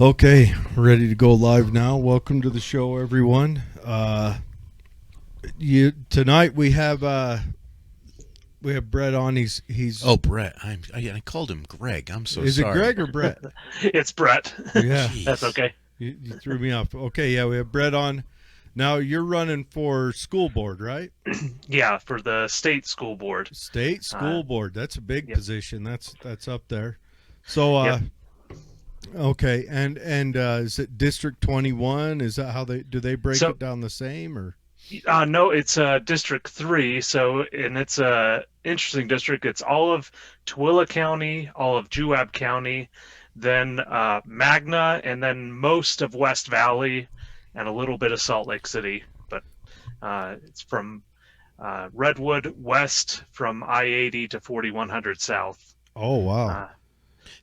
Okay, ready to go live now. Welcome to the show, everyone. Tonight we have Brett on. He's Oh, Brett. I called him Greg. I'm so Is it sorry. Greg or Brett? It's Brett. Yeah, That's Jeez. okay. you threw me off. Okay, yeah, we have Brett on. Now you're running for school board, right? Yeah, for the state school board. State Uh, school board. That's a big yep, position. That's up there. So yep. okay, and is it District 21? Is that how they break So, it down the same or? no, it's District 3. So, and it's a interesting district. It's all of Tooele County, all of Juab County, then Magna, and then most of West Valley, and a little bit of Salt Lake City. But it's from Redwood west from I-80 to 4100 south. Oh wow. Uh,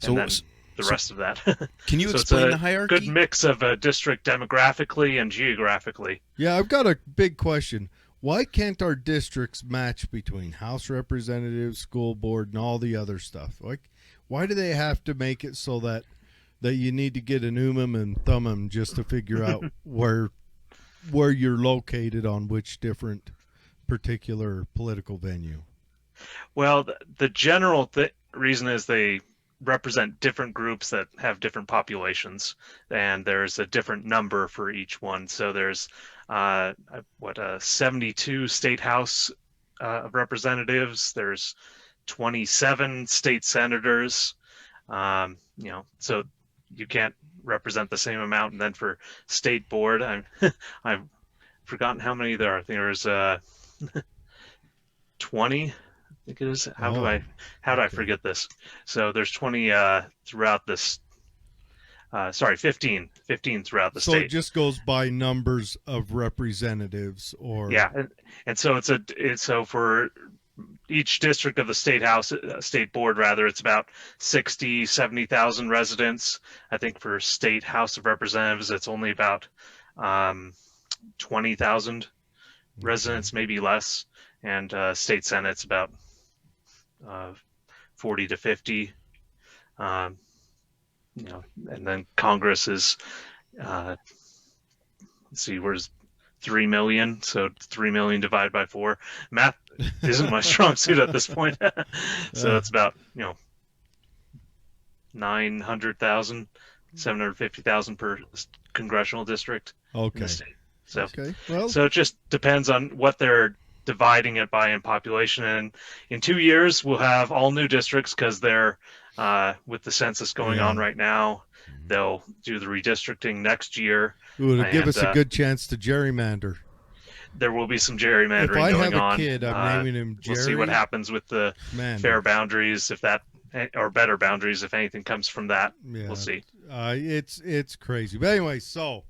and So, then the so rest of that. can you So it's explain a the good hierarchy? mix of a district demographically and geographically. Yeah, I've got a big question. Why can't our districts match between House Representatives, school board, and all the other stuff? Like, why do they have to make it so that you need to get an and thummim just to figure out where you're located on which different particular political venue? Well, the general reason is they represent different groups that have different populations, and there's a different number for each one. So there's 72 state house of representatives. There's 27 state senators. So you can't represent the same amount. And then for state board, I've forgotten how many there are. I think there's 20. I think it is. How do Oh, I okay. forget this? So there's 20 throughout this. 15 throughout the So it state. just goes by numbers of representatives, or Yeah, and so so for each district of the state board rather, it's about 70,000 residents. I think for state House of Representatives, it's only about 20,000 okay. residents, maybe less, and state Senate's about uh, 40 to 50. Um, and then Congress is, let's see, where's 3 million? So 3 million divided by 4. Math isn't my strong suit at this point. So Uh, it's about, 900,000, 750,000 per congressional district in the okay. state. So, Okay. Well, so it just depends on what they're dividing it by in population. And in 2 years, we'll have all new districts because they're, with the census going on yeah. right now, Mhm. they'll do the redistricting next year. Ooh, it'll give And us a good chance to gerrymander. there will be some If gerrymandering I going have a on. kid, I'm naming him We'll see what Jerry happens with the fair Mander. boundaries, if that, or better boundaries, if anything comes from that. We'll Yeah, see. it's crazy. But anyway, so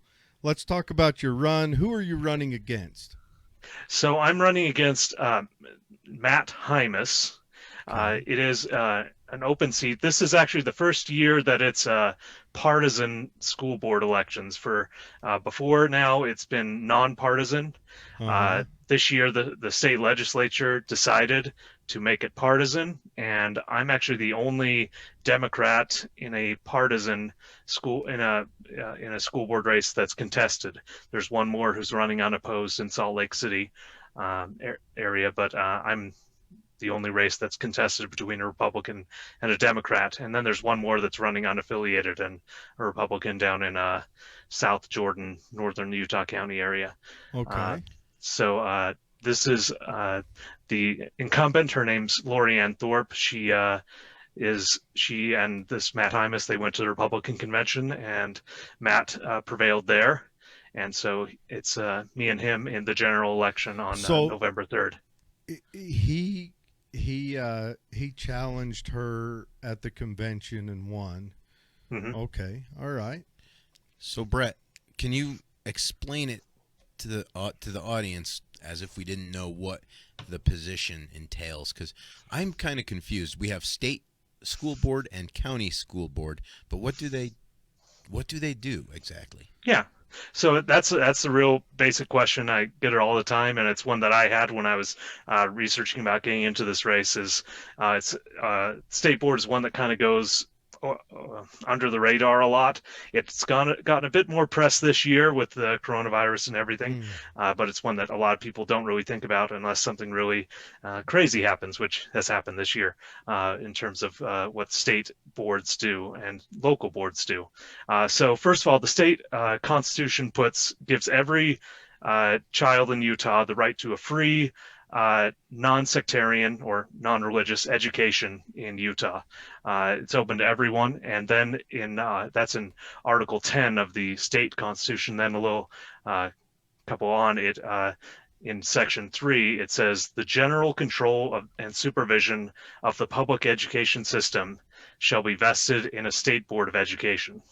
let's talk about your run. Who are you running against? So I'm running against Matt Hymas. Okay. It is an open seat. This is actually the first year that it's partisan school board elections. For before now, it's been nonpartisan. Uh huh. This year, the state legislature decided to make it partisan, and I'm actually the only Democrat in a partisan school in a school board race that's contested. There's one more who's running unopposed in Salt Lake City area, but I'm the only race that's contested between a Republican and a Democrat. And then there's one more that's running unaffiliated and a Republican down in South Jordan, northern Utah County area. Uh, Okay. so this is the incumbent. Her name's Lori Ann Thorpe. She and this Matt Hymas, they went to the Republican convention, and Matt prevailed there. And so it's me and him in the general election on So November 3rd. he challenged her at the convention and won. Hmm. Okay. All right. So, Brett, can you explain it to the audience as if we didn't know what the position entails? Because I'm kind of confused. We have state school board and county school board, but what do they do exactly? Yeah. So that's a real basic question. I get it all the time, and it's one that I had when I was researching about getting into this race. Is it's state board is one that kind of goes under the radar a lot. It's gotten a bit more press this year with the coronavirus and everything, but it's one that a lot of people don't really think about unless something really crazy happens, which has happened this year in terms of what state boards do and local boards do. So first of all, the state constitution gives every child in Utah the right to a free non-sectarian or non-religious education in Utah. It's open to everyone, and then that's in Article 10 of the state constitution. Then a little couple on it, in Section 3, it says the general control and supervision of the public education system shall be vested in a state board of education.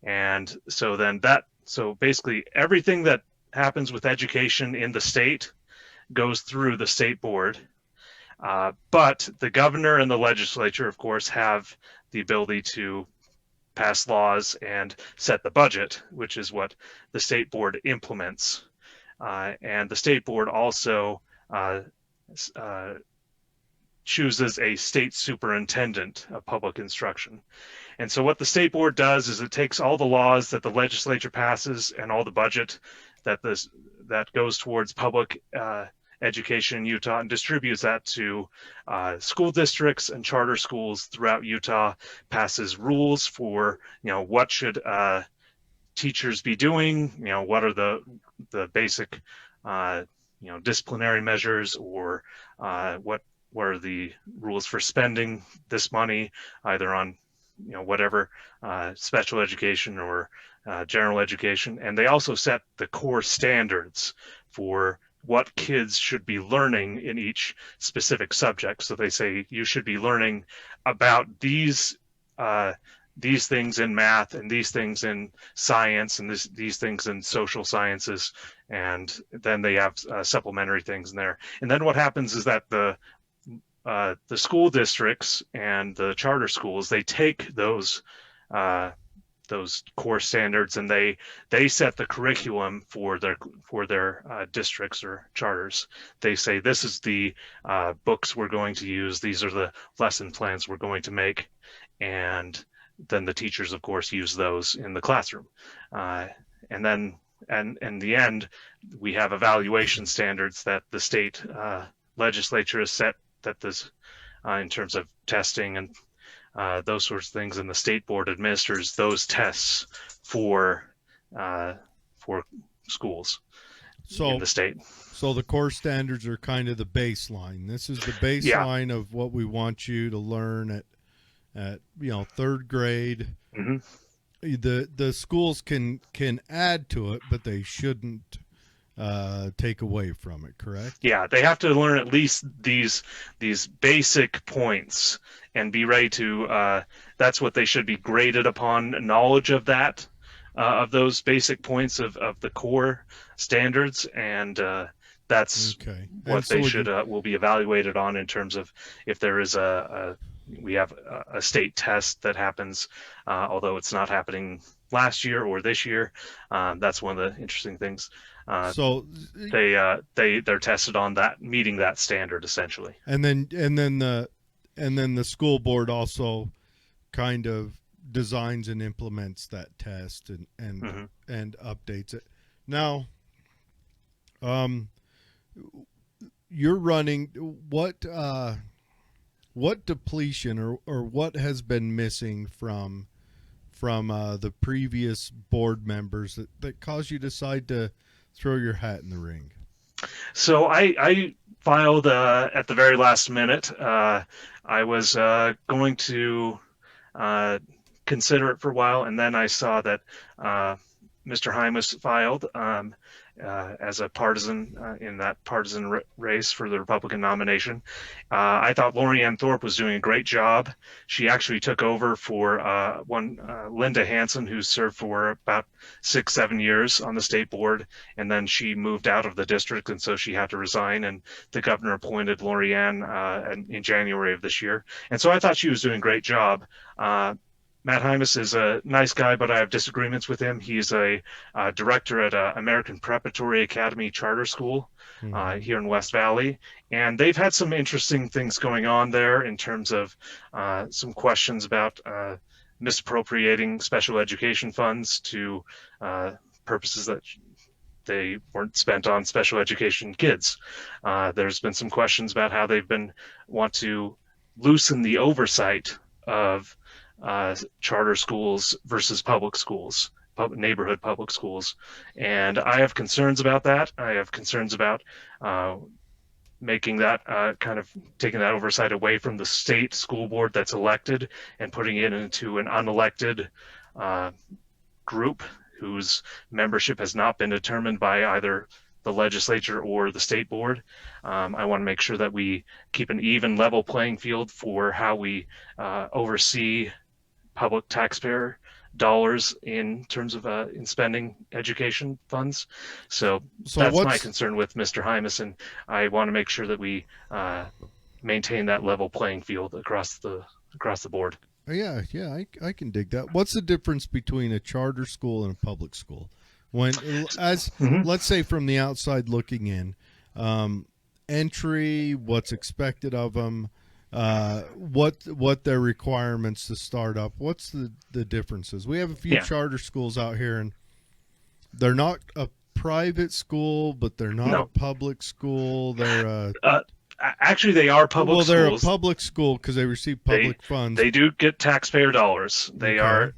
And so basically everything that happens with education in the state goes through the state board. But the governor and the legislature, of course, have the ability to pass laws and set the budget, which is what the state board implements. And the state board also chooses a state superintendent of public instruction. And so what the state board does is it takes all the laws that the legislature passes and all the budget that goes towards public education in Utah and distributes that to school districts and charter schools throughout Utah, passes rules for, what should teachers be doing, what are the basic, disciplinary measures, or what are the rules for spending this money, either on, whatever, special education or general education. And they also set the core standards for what kids should be learning in each specific subject. So they say you should be learning about these things in math, and these things in science, and these things in social sciences, and then they have supplementary things in there. And then what happens is that the school districts and the charter schools, they take those core standards and they set the curriculum for their districts or charters. They say this is the books we're going to use, these are the lesson plans we're going to make, and then the teachers, of course, use those in the classroom. And then, and in the end, we have evaluation standards that the state legislature has set, that this, in terms of testing and those sorts of things, and the state board administers those tests for schools in the state. So the core standards are kind of the baseline. This is the baseline of what we want you to learn at third grade. Mm-hmm. The schools can add to it, but they shouldn't take away from it, correct? Yeah, they have to learn at least these basic points and be ready to, that's what they should be graded upon, knowledge of that, of those basic points of the core standards, and that's what they will be evaluated on in terms of if there is we have a state test that happens, although it's not happening last year or this year. That's one of the interesting things. So they're tested on that, meeting that standard essentially. And then the school board also kind of designs and implements that test and and updates it. Now, you're running what depletion or what has been missing from the previous board members that caused you to decide to throw your hat in the ring? So I filed at the very last minute. I was going to consider it for a while, and then I saw that Mr. Hymas filed as a partisan in that partisan race for the Republican nomination. I thought Lorianne Thorpe was doing a great job. She actually took over for Linda Hansen, who served for about 6-7 years on the state board, and then she moved out of the district, and so she had to resign, and the governor appointed Lorianne in January of this year. And so I thought she was doing a great job. Matt Hymas is a nice guy, but I have disagreements with him. He's a director at American Preparatory Academy Charter School Mhm. here in West Valley, and they've had some interesting things going on there in terms of some questions about misappropriating special education funds to purposes that they weren't spent on special education kids. There's been some questions about how they've been want to loosen the oversight of charter schools versus public schools, neighborhood public schools, and I have concerns about that. I have concerns about making that kind of taking that oversight away from the state school board that's elected and putting it into an unelected group whose membership has not been determined by either the legislature or the state board. I want to make sure that we keep an even level playing field for how we oversee public taxpayer dollars in terms of in spending education funds. So that's my concern with Mr. Hymas, and I want to make sure that we maintain that level playing field across the board. Yeah, I can dig that. What's the difference between a charter school and a public school? When, as let's say from the outside looking in, entry, what's expected of them, what their requirements to start up. What's the differences? We have a few charter schools out here, and they're not a private school, but they're not a public school. They're actually, they are public schools. Well, they're a public school because they receive public funds. They do get taxpayer dollars. They are.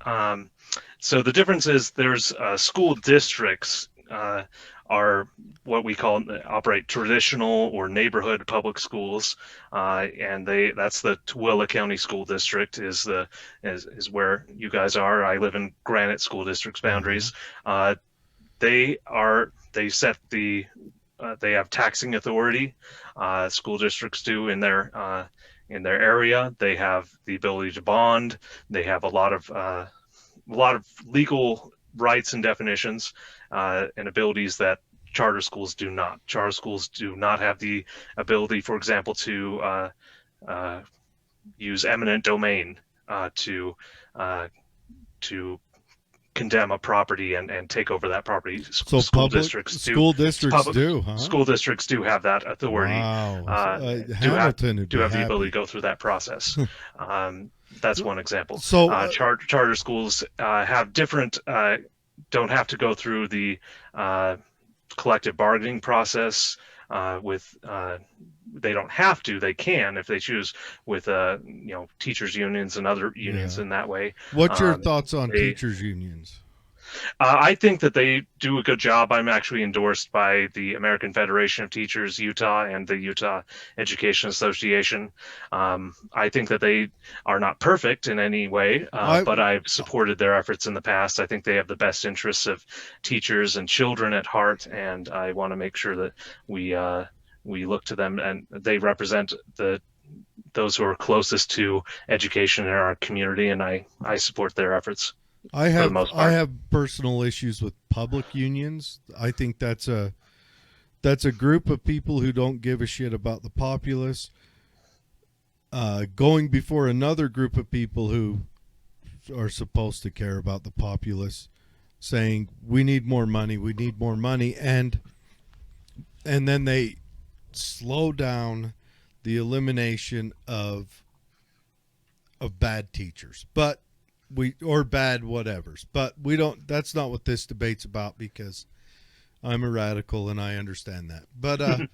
So the difference is there's school districts are what we operate traditional or neighborhood public schools, and that's the Tooele County School District is where you guys are. I live in Granite School District's boundaries. They set the they have taxing authority. School districts do in their area. They have the ability to bond. They have a lot of legal rights and definitions and abilities that charter schools do not. Charter schools do not have the ability, for example, to use eminent domain to condemn a property and take over that property. So school districts do, huh? School districts do have that authority. Wow. Do have the ability to go through that process. That's one example. So charter schools have different, don't have to go through the collective bargaining process they don't have to. They can if they choose with teachers unions and other unions in that way. What's your thoughts on teachers unions? I think that they do a good job. I'm actually endorsed by the American Federation of Teachers Utah and the Utah Education Association. I think that they are not perfect in any way, but I've supported their efforts in the past. I think they have the best interests of teachers and children at heart, and I want to make sure that we look to them, and they represent those who are closest to education in our community, and I support their efforts. I have personal issues with public unions. I think that's a group of people who don't give a shit about the populace going before another group of people who are supposed to care about the populace, saying we need more money, and then they slow down the elimination of bad teachers, but bad whatevers. But we don't. That's not what this debate's about, because I'm a radical and I understand that. But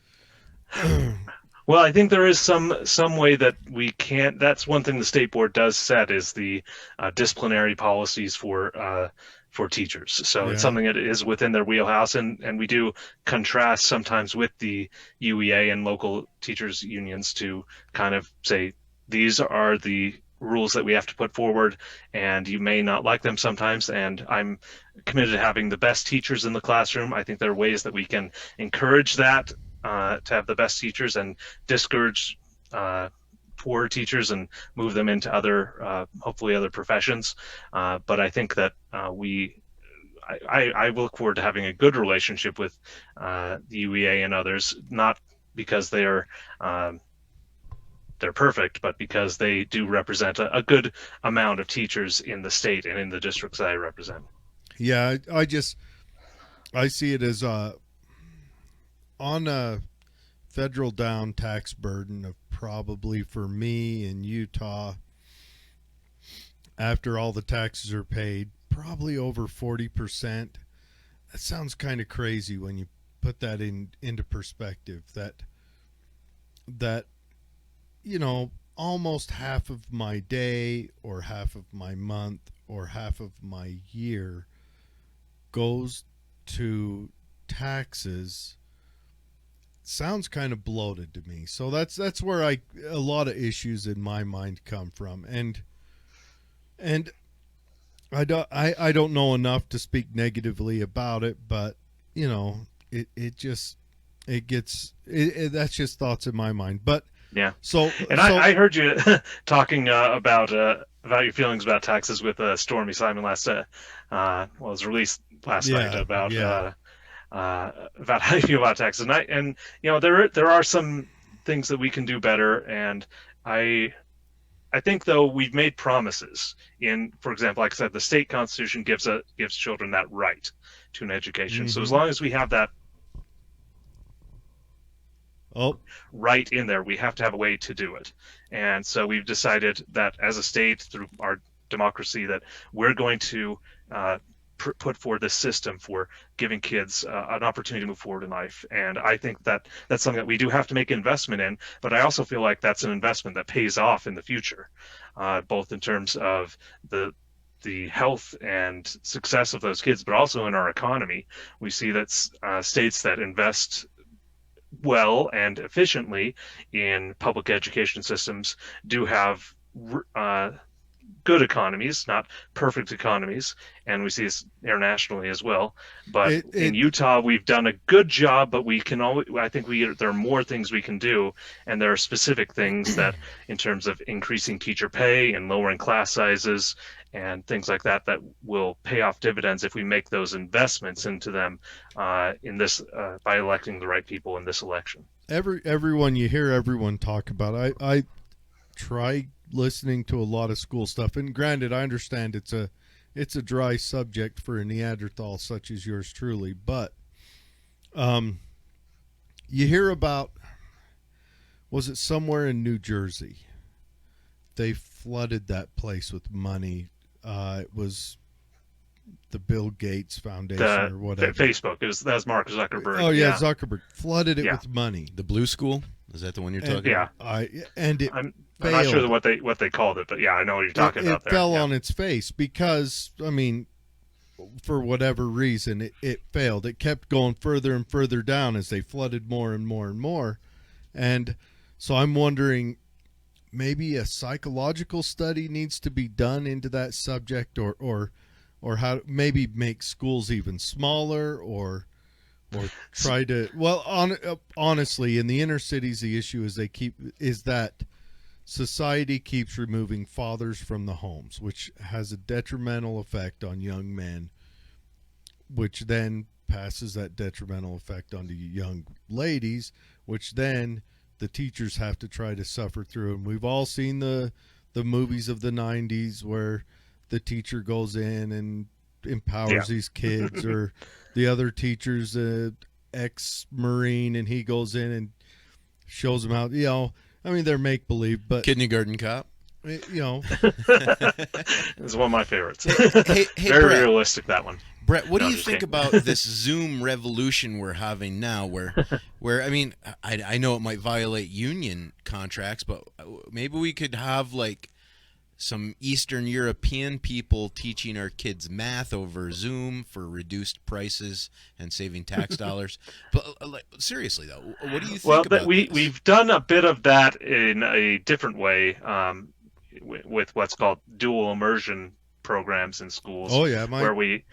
well, I think there is some way that we can't. That's one thing the state board does set is the disciplinary policies for teachers. So it's something that is within their wheelhouse, and we do contrast sometimes with the UEA and local teachers unions to kind of say these are the rules that we have to put forward, and you may not like them sometimes, and I'm committed to having the best teachers in the classroom. I think there are ways that we can encourage that to have the best teachers and discourage poor teachers and move them into other hopefully other professions, but I think that I look forward to having a good relationship with the UEA and others, not because they're they're perfect, but because they do represent a good amount of teachers in the state and in the districts that I represent. Yeah, I see it as on a federal down tax burden of probably for me in Utah, after all the taxes are paid, probably over 40%. That sounds kind of crazy when you put that into perspective. That almost half of my day or half of my month or half of my year goes to taxes. Sounds kind of bloated to me. So that's where a lot of issues in my mind come from. And I don't know enough to speak negatively about it, but that's just thoughts in my mind. But yeah. So I heard you talking about your feelings about taxes with Stormy Simon last was released last night about how you feel about taxes, and there are some things that we can do better, and I think though we've made promises for example, like I said, the state constitution gives children that right to an education. So as long as we have that right in there, we have to have a way to do it. And so we've decided that as a state, through our democracy, that we're going to put forward this system for giving kids an opportunity to move forward in life. And I think that that's something that we do have to make investment in, but I also feel like that's an investment that pays off in the future, both in terms of the health and success of those kids, but also in our economy. We see that states that invest well and efficiently in public education systems do have good economies, not perfect economies, and we see this internationally as well. But in Utah, we've done a good job, but I think there are more things we can do, and there are specific things that, in terms of increasing teacher pay and lowering class sizes and things like that, that will pay off dividends if we make those investments into them by electing the right people in this election. Everyone you hear everyone talk about, I try listening to a lot of school stuff, and granted, I understand it's a dry subject for a Neanderthal such as yours truly, but you hear about, was it somewhere in New Jersey? They flooded that place with money. It was the Bill Gates Foundation or whatever. Facebook. That was Mark Zuckerberg. Oh yeah, Zuckerberg flooded it with money. The Blue School? Is that the one you're talking about? I'm not sure what they called it, but yeah, I know what you're talking about. It fell on its face because, I mean, for whatever reason, it failed. It kept going further and further down as they flooded more and more and more. And so I'm wondering, maybe a psychological study needs to be done into that subject, or how maybe make schools even smaller, or try to, honestly, in the inner cities, the issue is that society keeps removing fathers from the homes, which has a detrimental effect on young men, which then passes that detrimental effect onto young ladies, which then the teachers have to try to suffer through. And we've all seen the movies of the 90s where the teacher goes in and empowers these kids, or the other teacher's ex-Marine and he goes in and shows them how, I mean, they're make-believe, but Kindergarten Cop. It's one of my favorites. Hey, Very Brett, realistic, that one. Brett, what do you think about this Zoom revolution we're having now, where I mean, I know it might violate union contracts, but maybe we could have like some Eastern European people teaching our kids math over Zoom for reduced prices and saving tax dollars. But seriously though, what do you think about this? We've done a bit of that in a different way with what's called dual immersion programs in schools. Oh yeah, where we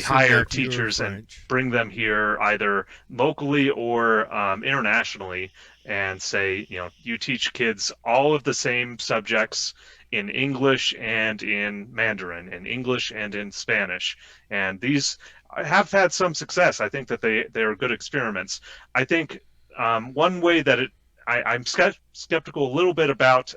hire teachers and bring them here either locally or internationally, and say, you teach kids all of the same subjects in English and in Mandarin, in English and in Spanish. And these have had some success. I think that they are good experiments. I think one way that I'm skeptical a little bit about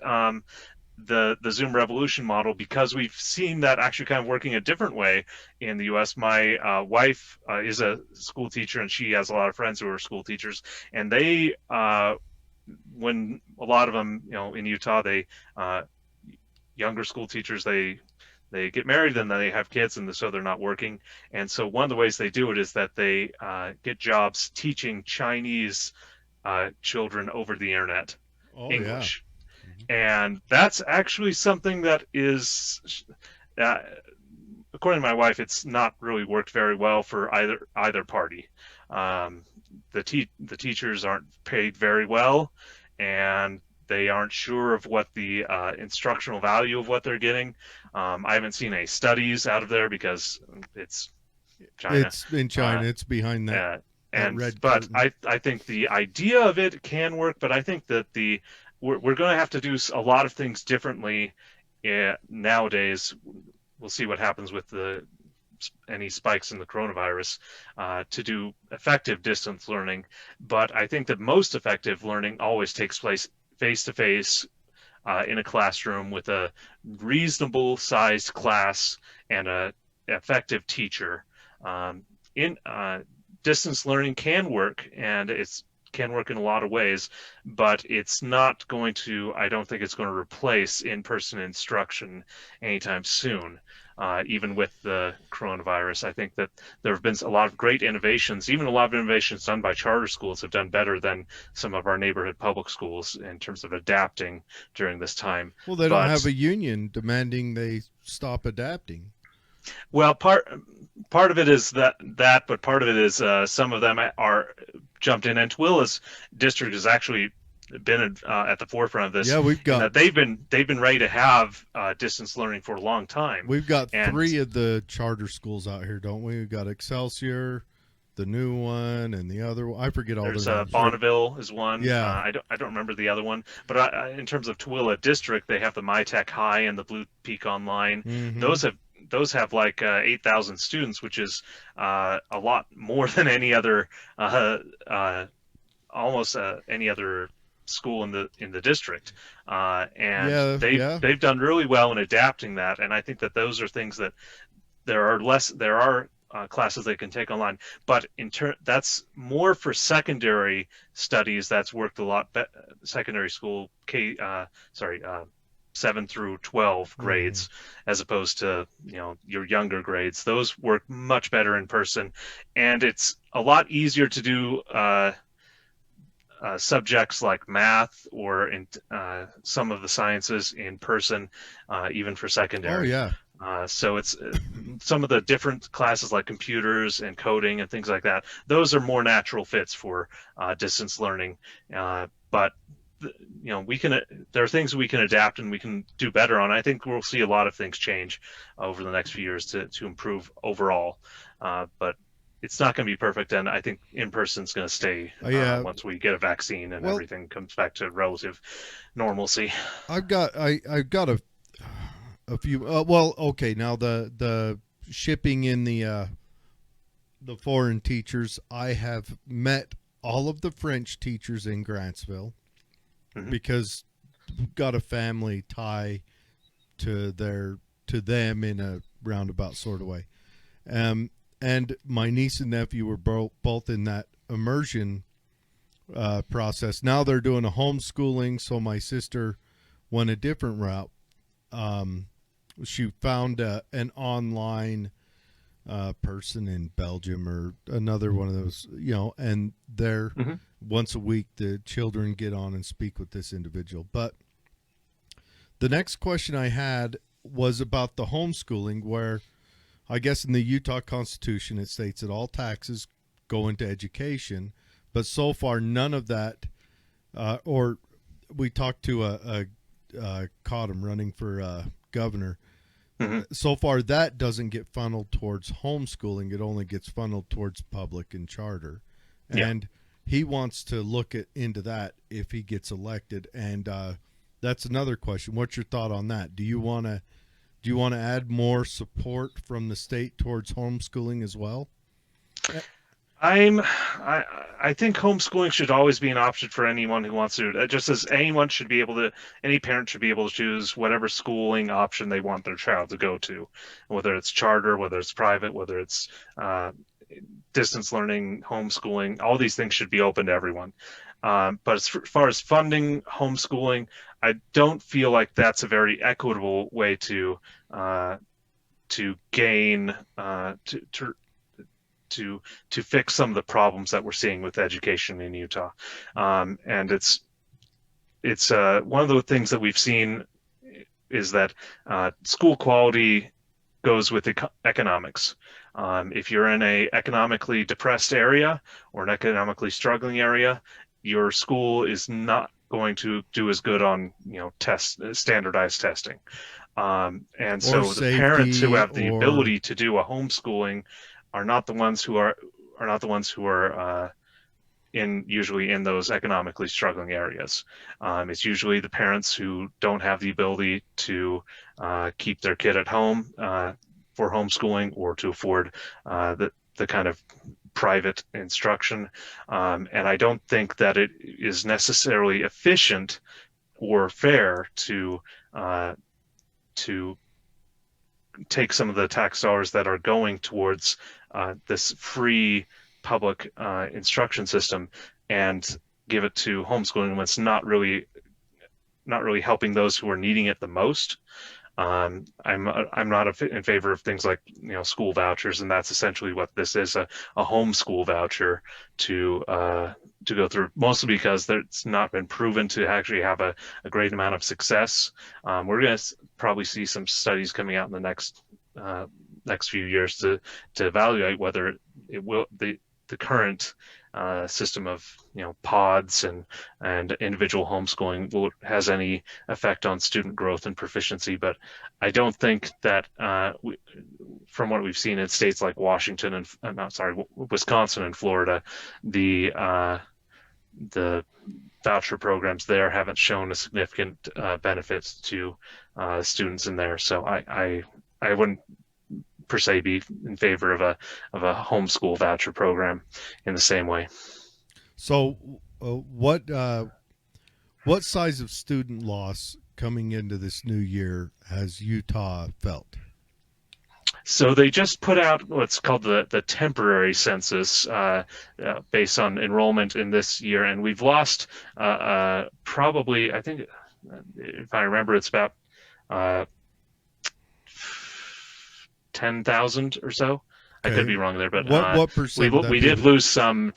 the Zoom Revolution model, because we've seen that actually kind of working a different way in the U.S. My wife is a school teacher, and she has a lot of friends who are school teachers, and they when a lot of them, in Utah, they younger school teachers, they get married and then they have kids, and so they're not working. And so one of the ways they do it is that they get jobs teaching Chinese children over the internet Oh yeah. English. And that's actually something that is, uh, according to my wife, it's not really worked very well for either party. Um, the teachers aren't paid very well, and they aren't sure of what the instructional value of what they're getting. I haven't seen any studies out of there because it's China. It's in China. It's behind that Uh, that and red but curtain. I think the idea of it can work, but I think that we're going to have to do a lot of things differently nowadays. We'll see what happens with any spikes in the coronavirus to do effective distance learning. But I think that most effective learning always takes place face to face in a classroom with a reasonable sized class and a effective teacher. In Distance learning can work, and it's can work in a lot of ways, but it's not going to, I don't think it's going to replace in-person instruction anytime soon. Even with the coronavirus, I think that there have been a lot of great innovations. Even a lot of innovations done by charter schools have done better than some of our neighborhood public schools in terms of adapting during this time. Well, they don't But have a union demanding they stop adapting. well, part of it is but part of it is some of them are jumped in, and Twilla's district has actually been at the forefront of this, Yeah, we've in got that they've been ready to have distance learning for a long time. we've got And 3 of the charter schools out here, don't we? We've got Excelsior, the new one, and the other one. I forget all there's their names. Bonneville is one. Yeah. I don't remember the other one, but in terms of Tooele district, they have the MyTech High and the Blue Peak Online. Mhm. Those have like 8,000 students, which is a lot more than any other almost any other school in the district. And Yeah, they've yeah. they've done really well in adapting that, and I think that those are things that there are classes they can take online, but that's more for secondary studies. That's worked a lot secondary school 7 through 12 grades, as opposed to your younger grades. Those work much better in person, and it's a lot easier to do subjects like math or some of the sciences in person, even for Oh secondary. yeah. So it's some of the different classes like computers and coding and things like that. Those are more natural fits for distance learning. But there are things we can adapt and we can do better on. I think we'll see a lot of things change over the next few years to improve overall. But it's not going to be perfect, and I think in person is going to stay Yeah. once we get a vaccine and Well- everything comes back to relative normalcy. I've got a few okay, now the shipping in the foreign teachers, I have met all of the French teachers in Grantsville Mhm. because we've got a family tie to them in a roundabout sort of way. And my niece and nephew were both in that immersion process. Now they're doing a homeschooling, so my sister went a different route. She found an online person in Belgium or another one of those, and they're Mhm. once a week the children get on and speak with this individual. But the next question I had was about the homeschooling, where I guess in the Utah Constitution it states that all taxes go into education, but so far none of that, or we talked to Cottom running for governor. Mhm. So far that doesn't get funneled towards homeschooling. It only gets funneled towards public and charter. Yeah. And he wants to look into that if he gets elected. And that's another question. What's your thought on that? Do you want to add more support from the state towards homeschooling as well? I think homeschooling should always be an option for anyone who wants to. Just as anyone should be able to, any parent should be able to choose whatever schooling option they want their child to go to, whether it's charter, whether it's private, whether it's uh, distance learning, homeschooling. All these things should be open to everyone. But as far as funding homeschooling, I don't feel like that's a very equitable way uh, to gain to fix some of the problems that we're seeing with education in Utah. And it's one of the things that we've seen is that school quality goes with economics. If you're in a economically depressed area or an economically struggling area, your school is not going to do as good on standardized testing. And Or so the parents who safety, have the or ability to do a homeschooling are not the ones who are in usually in those economically struggling areas. It's usually the parents who don't have the ability to keep their kid at home for homeschooling or to afford the kind of private instruction. And I don't think that it is necessarily efficient or fair to take some of the tax dollars that are going towards this free public instruction system and give it to homeschooling when it's not really helping those who are needing it the most. I'm not in favor of things like school vouchers, and that's essentially what this is, a homeschool voucher to go through, mostly because it's not been proven to actually have a great amount of success. We're going to probably see some studies coming out in the next few years to evaluate whether it will the current system of pods and individual homeschooling has any effect on student growth and proficiency. But I don't think that from what we've seen in states like Washington and Wisconsin and Florida, the voucher programs there haven't shown a significant benefit to students in there. So I wouldn't per se be in favor of a homeschool voucher program in the same way. so what size of student loss coming into this new year has Utah felt? So they just put out what's called the temporary census based on enrollment in this year, and we've lost probably, I think, if I remember, it's about uh, 10,000 or so. I could Okay. be wrong there, but What we percent would that we be? did lose some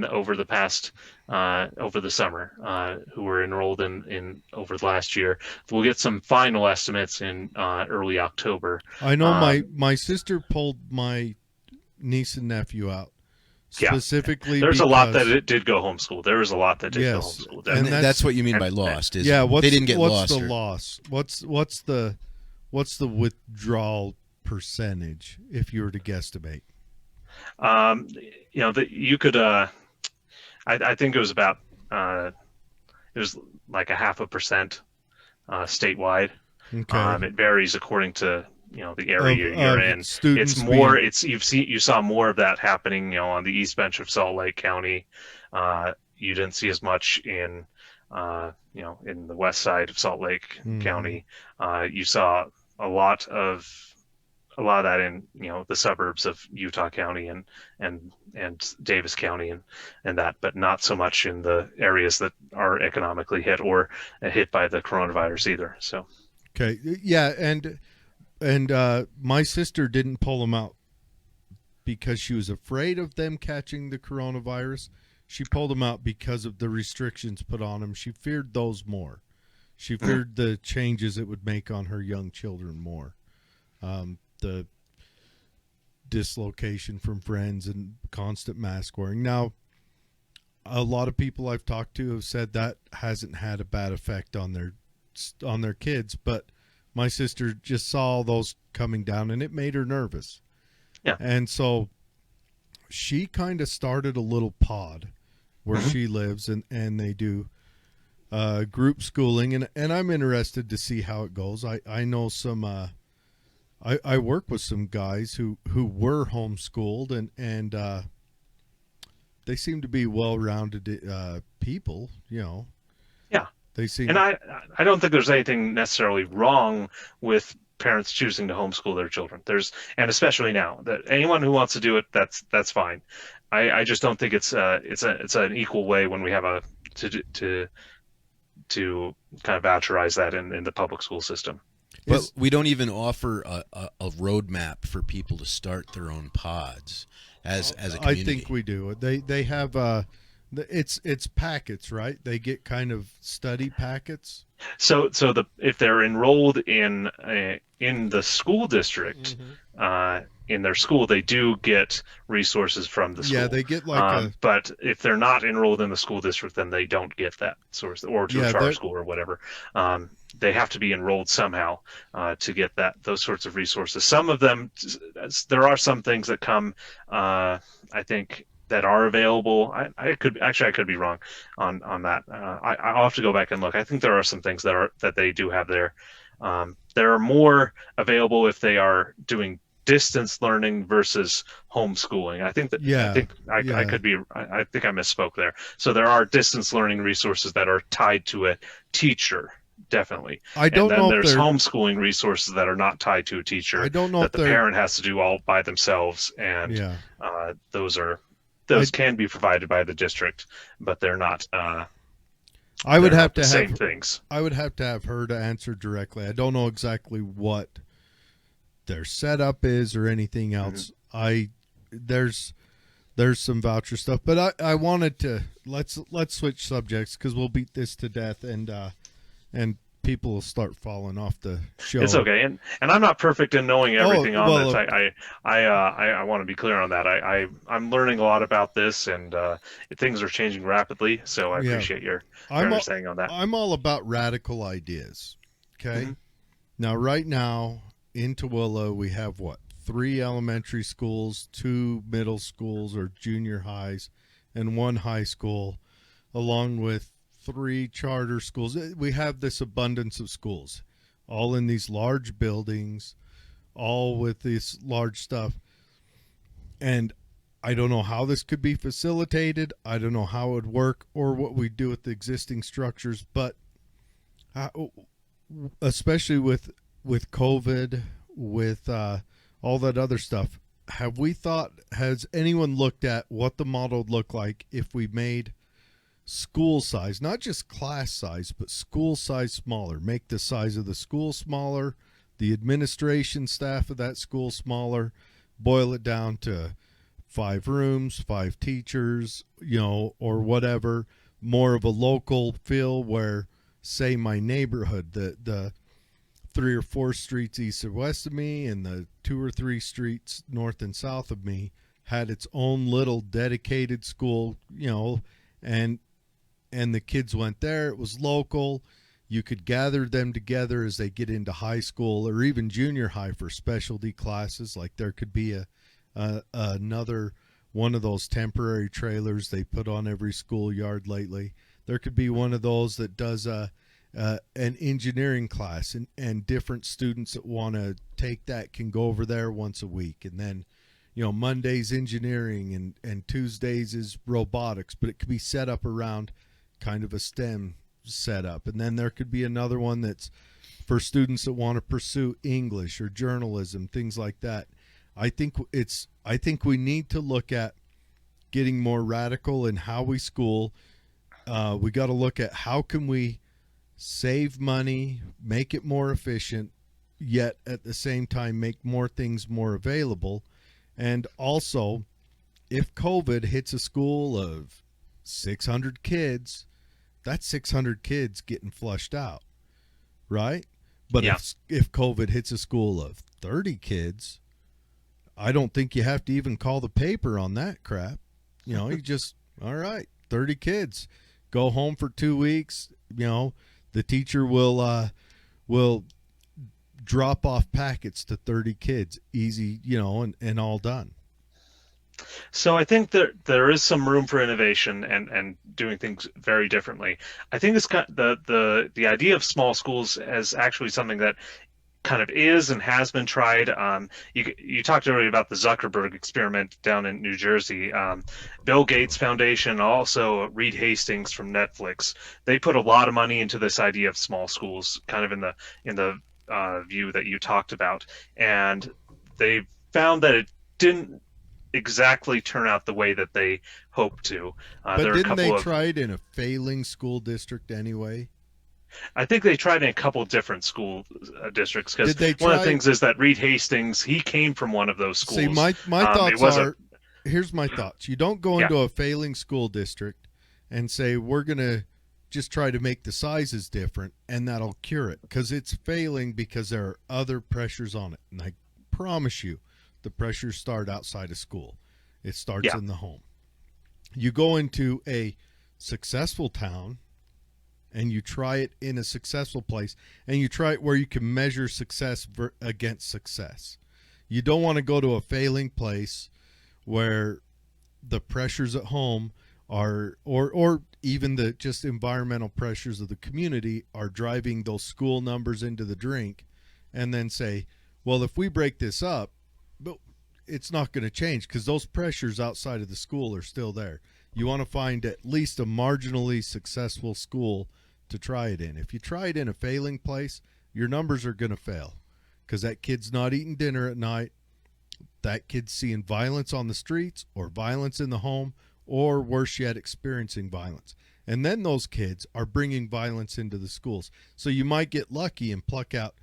over the past over the summer who were enrolled in over the last year. We'll get some final estimates in early October. I know Um, my sister pulled my niece and nephew out yeah, specifically there's a lot that because it did go homeschool. There was a lot that did go yes, homeschool, and And definitely. that's what you mean And by lost is yeah. they didn't get What's lost. the Or, loss? What's the withdrawal percentage if you were to guesstimate? um, that you could. I think it was about. It was like a 0.5% statewide. Okay, It varies according to the of area you're in. It's students more. being It's you saw more of that happening on the east bench of Salt Lake County. You didn't see as much in the west side of Salt Lake mhm. County. You saw a lot of that in the suburbs of Utah County and Davis County and that, but not so much in the areas that are economically hit or hit by the coronavirus either. So Okay, yeah, and my sister didn't pull them out because she was afraid of them catching the coronavirus. She pulled them out because of the restrictions put on them. She feared those more. She feared the changes it would make on her young children more. The dislocation from friends and constant mask wearing. Now, a lot of people I've talked to have said that hasn't had a bad effect on their kids, but my sister just saw those coming down and it made her nervous. yeah. And so she kind of started a little pod where Mhm. she lives, and they do group schooling, and I'm interested to see how it goes. I know some I work with some guys who were homeschooled, and seem to be well-rounded people. Yeah. They seem. And I don't think there's anything necessarily wrong with parents choosing to homeschool their children. And especially now, that anyone who wants to do it, that's fine. I just don't think it's an equal way when we have to kind of voucherize that in the public school system. But we don't even offer a roadmap for people to start their own pods as a community. I think we do. They have it's packets, right? They get kind of study packets. So if they're enrolled in the school district, in their school, they do get resources from the school. Yeah, they get like but if they're not enrolled in the school district, then they don't get that source, or to a charter school or whatever. They have to be enrolled somehow to get those sorts of resources. Some of them, there are some things that come, I think, that are available. I could be wrong on that. I'll have to go back and look. I think there are some things that they do have there. There are more available if they are doing distance learning versus homeschooling. I think I could be. I think I misspoke there. So there are distance learning resources that are tied to a teacher. Definitely. I don't know. There's homeschooling resources that are not tied to a teacher. I don't know that the parent has to do all by themselves, and those can be provided by the district, but they're not. I would have to have have same things. I would have to have her to answer directly. I don't know exactly what their setup is or anything else. There's some voucher stuff, but I wanted to let's switch subjects because we'll beat this to death and people will start falling off the show. It's okay, and I'm not perfect in knowing everything on this. I want to be clear on that. I'm learning a lot about this, and things are changing rapidly. So I appreciate your understanding on that. I'm all about radical ideas. Okay, now right now in Tooele we have 3 elementary schools, 2 middle schools or junior highs, and 1 high school, along with 3 charter schools. We have this abundance of schools, all in these large buildings, all with this large stuff. And I don't know how this could be facilitated. I don't know how it would work or what we do with the existing structures, but especially with COVID, with all that other stuff, has anyone looked at what the model would look like if we made school size, not just class size, but school size smaller? Make the size of the school smaller, the administration staff of that school smaller, boil it down to 5 rooms, 5 teachers, or whatever, more of a local feel where, say, my neighborhood, the 3 or 4 streets east or west of me and the 2 or 3 streets north and south of me had its own little dedicated school, and the kids went there. It was local. You could gather them together as they get into high school or even junior high for specialty classes. Like there could be another one of those temporary trailers they put on every schoolyard lately. There could be one of those that does an engineering class, and different students that want to take that can go over there once a week. And then, Monday's engineering and Tuesdays is robotics, but it could be set up around kind of a STEM setup. And then there could be another one that's for students that want to pursue English or journalism, things like that. I think we need to look at getting more radical in how we school. We got to look at how can we save money, make it more efficient, yet at the same time make more things more available. And also, if COVID hits a school of 600 kids, that's 600 kids getting flushed out, right? But if COVID hits a school of 30 kids, I don't think you have to even call the paper on that crap. You just, all right, 30 kids, go home for 2 weeks. The teacher will drop off packets to 30 kids, easy, and all done. So I think there is some room for innovation and doing things very differently. I think the idea of small schools is actually something that kind of is and has been tried. You talked earlier about the Zuckerberg experiment down in New Jersey. Bill Gates Foundation, also Reed Hastings from Netflix. They put a lot of money into this idea of small schools, kind of in the view that you talked about, and they found that it didn't exactly turn out the way that they hoped to. But there are a didn't they couple of try it in a failing school district anyway? I think they tried in a couple of different school districts, because Did they one of try? the things is that Reed Hastings, he came from one of those schools. See, my It thoughts was a are, here's my thoughts. You don't go yeah, into a failing school district and say we're gonna just try to make the sizes different and that'll cure it, because it's failing because there are other pressures on it. And I promise you, the pressures start outside of school. It starts yeah, in the home. You go into a successful town and you try it in a successful place, and you try it where you can measure success against success. You don't want to go to a failing place where the pressures at home are, or even the just environmental pressures of the community are driving those school numbers into the drink, and then say, well, if we break this up, but it's not going to change because those pressures outside of the school are still there. You want to find at least a marginally successful school to try it in. If you try it in a failing place, your numbers are going to fail because that kid's not eating dinner at night. That kid's seeing violence on the streets or violence in the home, or worse yet, experiencing violence. And then those kids are bringing violence into the schools. So you might get lucky and pluck out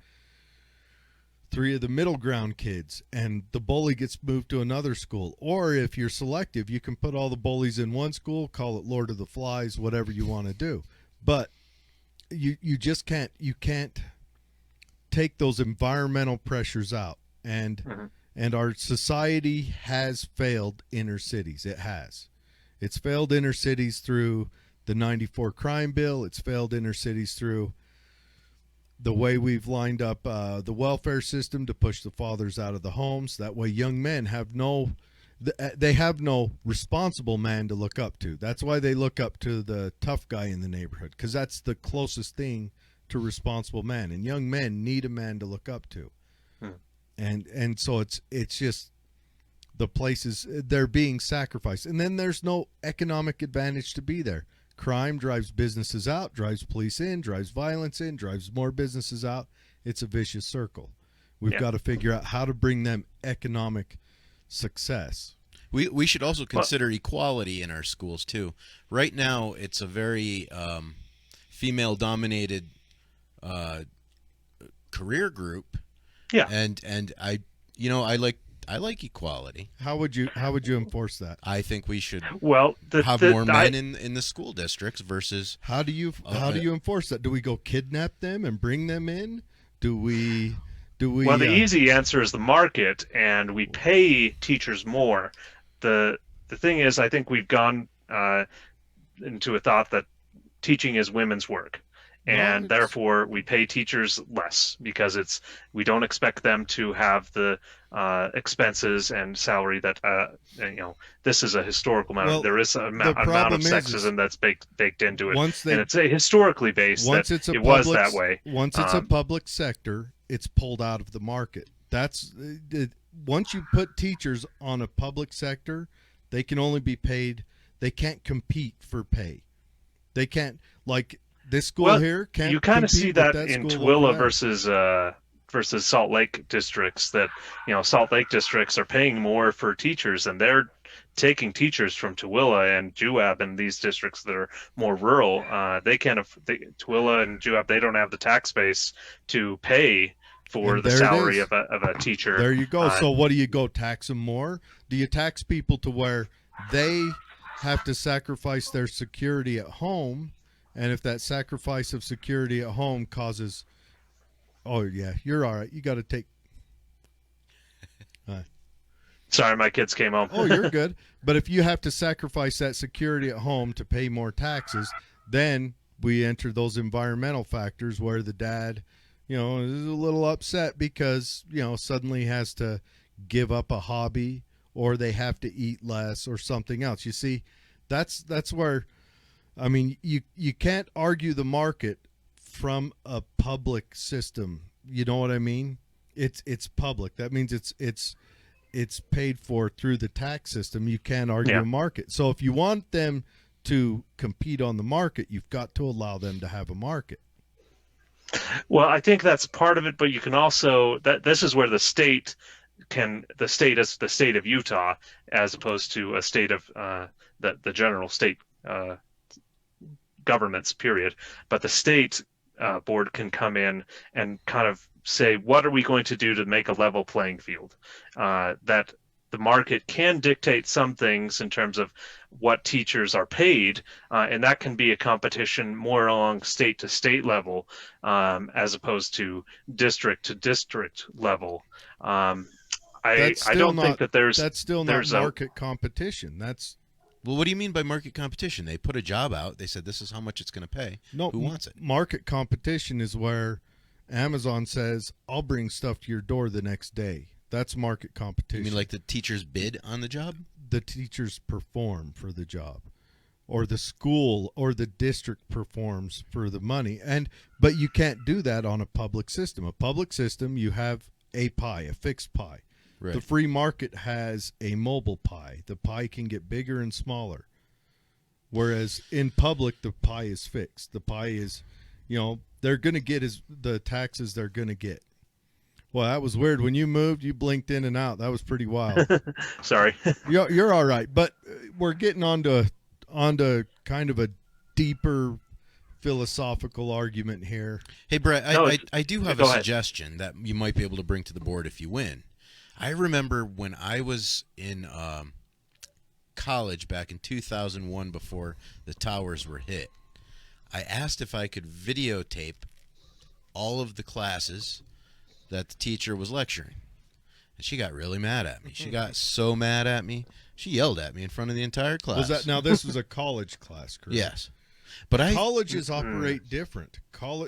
3 of the middle ground kids and the bully gets moved to another school. Or if you're selective, you can put all the bullies in one school, call it Lord of the Flies, whatever you want to do. But you just can't take those environmental pressures out. And our society has failed inner cities. It has. It's failed inner cities through the 94 crime bill. It's failed inner cities through the way we've lined up the welfare system to push the fathers out of the homes. That way young men have no responsible man to look up to. That's why they look up to the tough guy in the neighborhood, because that's the closest thing to responsible man. And young men need a man to look up to. And so it's just the places they're being sacrificed. And then there's no economic advantage to be there. Crime drives businesses out, drives police in, drives violence in, drives more businesses out. It's a vicious circle. We've got to figure out how to bring them economic success. We should also consider equality in our schools too. Right now, it's a very female-dominated career group. yeah. And I like equality. How would you enforce that? I think we should Well, have more men in the school districts versus. How do you enforce that? Do we go kidnap them and bring them in? Do we? Well, the easy answer is the market, and we pay teachers more. The thing is, I think we've gone into a thought that teaching is women's work, and therefore we pay teachers less because we don't expect them to have the expenses and salary that this is a historical matter. There is an amount of sexism that's baked into it, and it's historically based. It was that way. Once it's a public sector, it's pulled out of the market. That's once you put teachers on a public sector, they can only be paid. They can't compete for pay. They can't, like this school here can't. You kind of see that in Tooele versus Salt Lake districts. That Salt Lake districts are paying more for teachers, and they're taking teachers from Tooele and Juab and these districts that are more rural. Tooele and Juab, they don't have the tax base to pay for the salary of a teacher. There you go. So what do you go tax them more? Do you tax people to where they have to sacrifice their security at home? And if that sacrifice of security at home causes, oh yeah, you're all right. You got to take. Sorry, my kids came home. Oh, you're good. But if you have to sacrifice that security at home to pay more taxes, then we enter those environmental factors where the dad, is a little upset because, suddenly has to give up a hobby, or they have to eat less or something else. You see, that's where, you can't argue the market from a public system. You know what I mean? It's public. That means it's paid for through the tax system. You can't argue Yeah. a market. So if you want them to compete on the market, you've got to allow them to have a market. Well, I think that's part of it, but you can also this is where the state is the state of Utah as opposed to a state of the general state governments, period. But the state board can come in and kind of say, what are we going to do to make a level playing field? That the market can dictate some things in terms of what teachers are paid, and that can be a competition more along state to state level as opposed to district level. I don't think that that's still not market competition. That's Well, what do you mean by market competition? They put a job out. They said this is how much it's going to pay. no Who wants it? Market competition is where Amazon says, "I'll bring stuff to your door the next day." That's market competition. You mean like the teachers bid on the job? The teachers perform for the job, or the school or the district performs for the money. But you can't do that on a public system. A public system, you have a pie, a fixed pie. Right. The free market has a mobile pie. The pie can get bigger and smaller. Whereas in public, the pie is fixed. The pie is, they're going to get the taxes they're going to get. Well, that was weird. When you moved, you blinked in and out. That was pretty wild. Sorry. You're all right. But we're getting onto kind of a deeper philosophical argument here. Hey, Brett, I do have a ahead. suggestion that you might be able to bring to the board if you win. I remember when I was in college back in 2001 before the towers were hit, I asked if I could videotape all of the classes that the teacher was lecturing. And she got really mad at me. She got so mad at me. She yelled at me in front of the entire class. This was a college class, correct? Yes. But colleges operate different.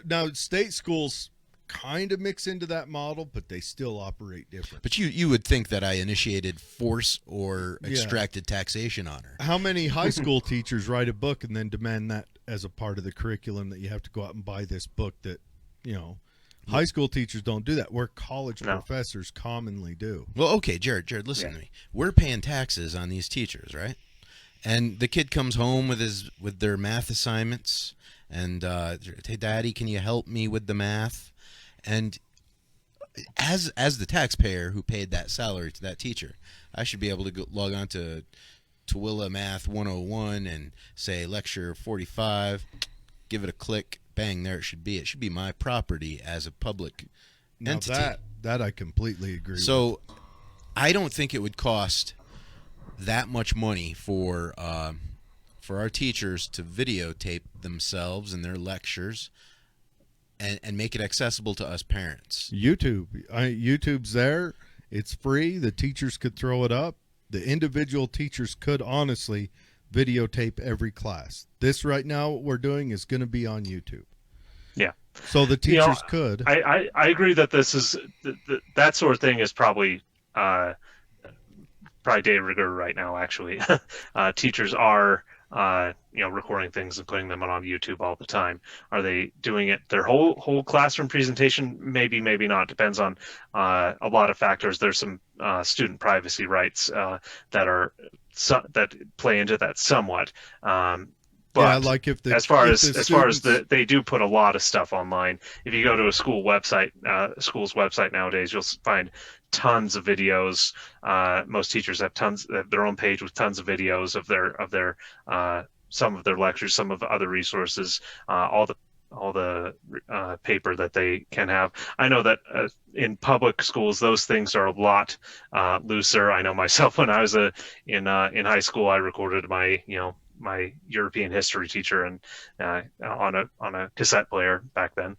Now state schools kind of mix into that model, but they still operate different. But you would think that I initiated force or extracted taxation on her. How many high school teachers write a book and then demand that as a part of the curriculum, that you have to go out and buy this book that, high school teachers don't do that, where college professors commonly do. Well, okay, Jared, listen to me. We're paying taxes on these teachers, right? And the kid comes home with their math assignments and, hey, Daddy, can you help me with the math? And as the taxpayer who paid that salary to that teacher, I should be able to log on to Tooele Math 101 and say lecture 45, give it a click, bang, there it should be. It should be my property as a public entity. That I completely agree with. So I don't think it would cost that much money for our teachers to videotape themselves and their lectures and make it accessible to us parents. YouTube's there. It's free. The teachers could throw it up. The individual teachers could honestly videotape every class. This right now, what we're doing is going to be on YouTube. Yeah. So the teachers could. I agree that this is that sort of thing is probably de rigueur right now. Actually, teachers are recording things and putting them on YouTube all the time. Are they doing it their whole classroom presentation? Maybe not. Depends on a lot of factors. There's some student privacy rights that play into that somewhat. But like if as far as they do put a lot of stuff online. If you go to a school's website nowadays, you'll find tons of videos. Most teachers have their own page with tons of videos of their some of their lectures, some of the other resources, all the paper that they can have. I know that in public schools, those things are a lot looser. I know myself when I was in high school, I recorded my European history teacher and on a cassette player back then,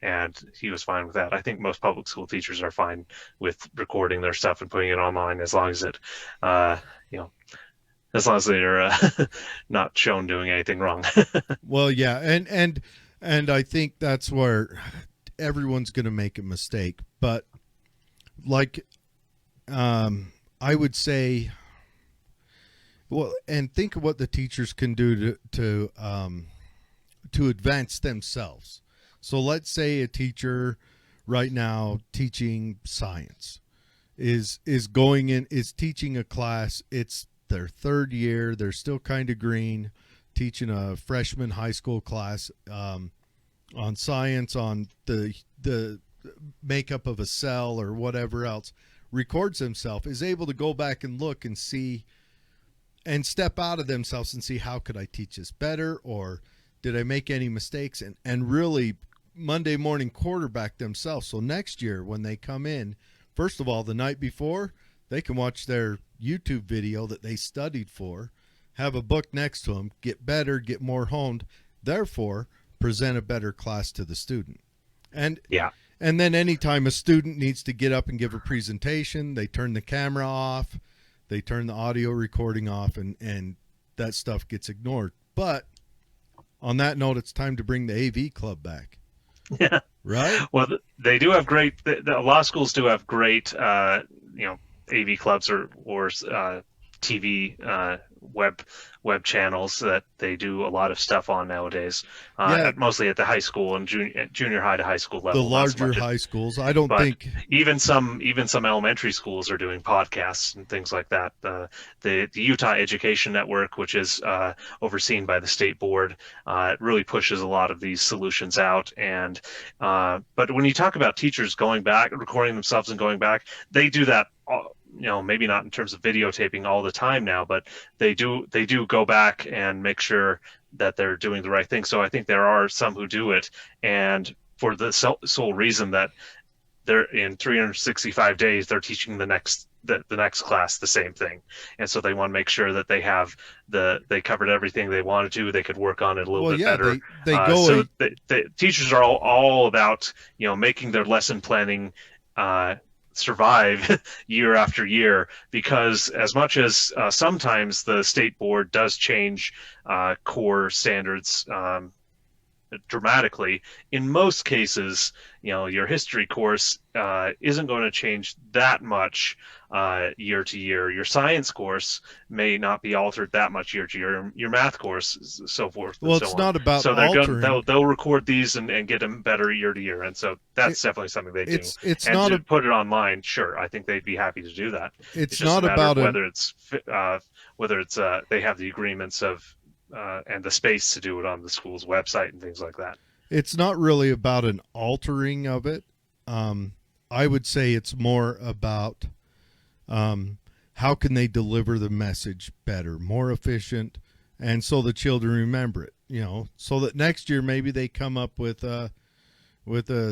and he was fine with that. I think most public school teachers are fine with recording their stuff and putting it online as long as as long as they're not shown doing anything wrong. Well, yeah, and I think that's where everyone's going to make a mistake. But I would say, well, and think of what the teachers can do to advance themselves. So let's say a teacher right now teaching science is teaching a class. It's their third year. They're still kind of green, teaching a freshman high school class on science, on the makeup of a cell or whatever else. Records himself, is able to go back and look and see and step out of themselves and see, how could I teach this better, or did I make any mistakes, and really Monday morning quarterback themselves. So next year when they come in, first of all, the night before, they can watch their YouTube video that they studied for, have a book next to them, get better, get more honed, therefore present a better class to the student. And and then anytime a student needs to get up and give a presentation, they turn the camera off, they turn the audio recording off, and that stuff gets ignored. But on that note, it's time to bring the AV club back. Yeah. Right? Well, they do have great. A lot of schools do have great, AV clubs or TV web channels that they do a lot of stuff on nowadays. Mostly at the high school and junior high to high school level. The larger high schools. I don't think even some elementary schools are doing podcasts and things like that. The Utah Education Network, which is overseen by the state board, really pushes a lot of these solutions out. And but when you talk about teachers going back, recording themselves and going back, they do that. Maybe not in terms of videotaping all the time now, but they do go back and make sure that they're doing the right thing. So I think there are some who do it, and for the sole reason that they're in 365 days, they're teaching the next class the same thing, and so they want to make sure that they covered everything they wanted to. They could work on it a little bit better. They go. So the teachers are all about making their lesson planning survive year after year, because as much as sometimes the state board does change core standards dramatically, in most cases, your history course isn't going to change that much year to year. Your science course may not be altered that much year to year. Your math course, so forth. Well, and so it's on. not about so altering. they'll record these and get them better year to year, and so that's definitely something they do. It's and not to put it online. Sure, I think they'd be happy to do that. It's just not a matter about of whether it's they have the agreements of and the space to do it on the school's website and things like that. It's not really about an altering of it. I would say it's more about how can they deliver the message better, more efficient, and so the children remember it. So that next year maybe they come up with a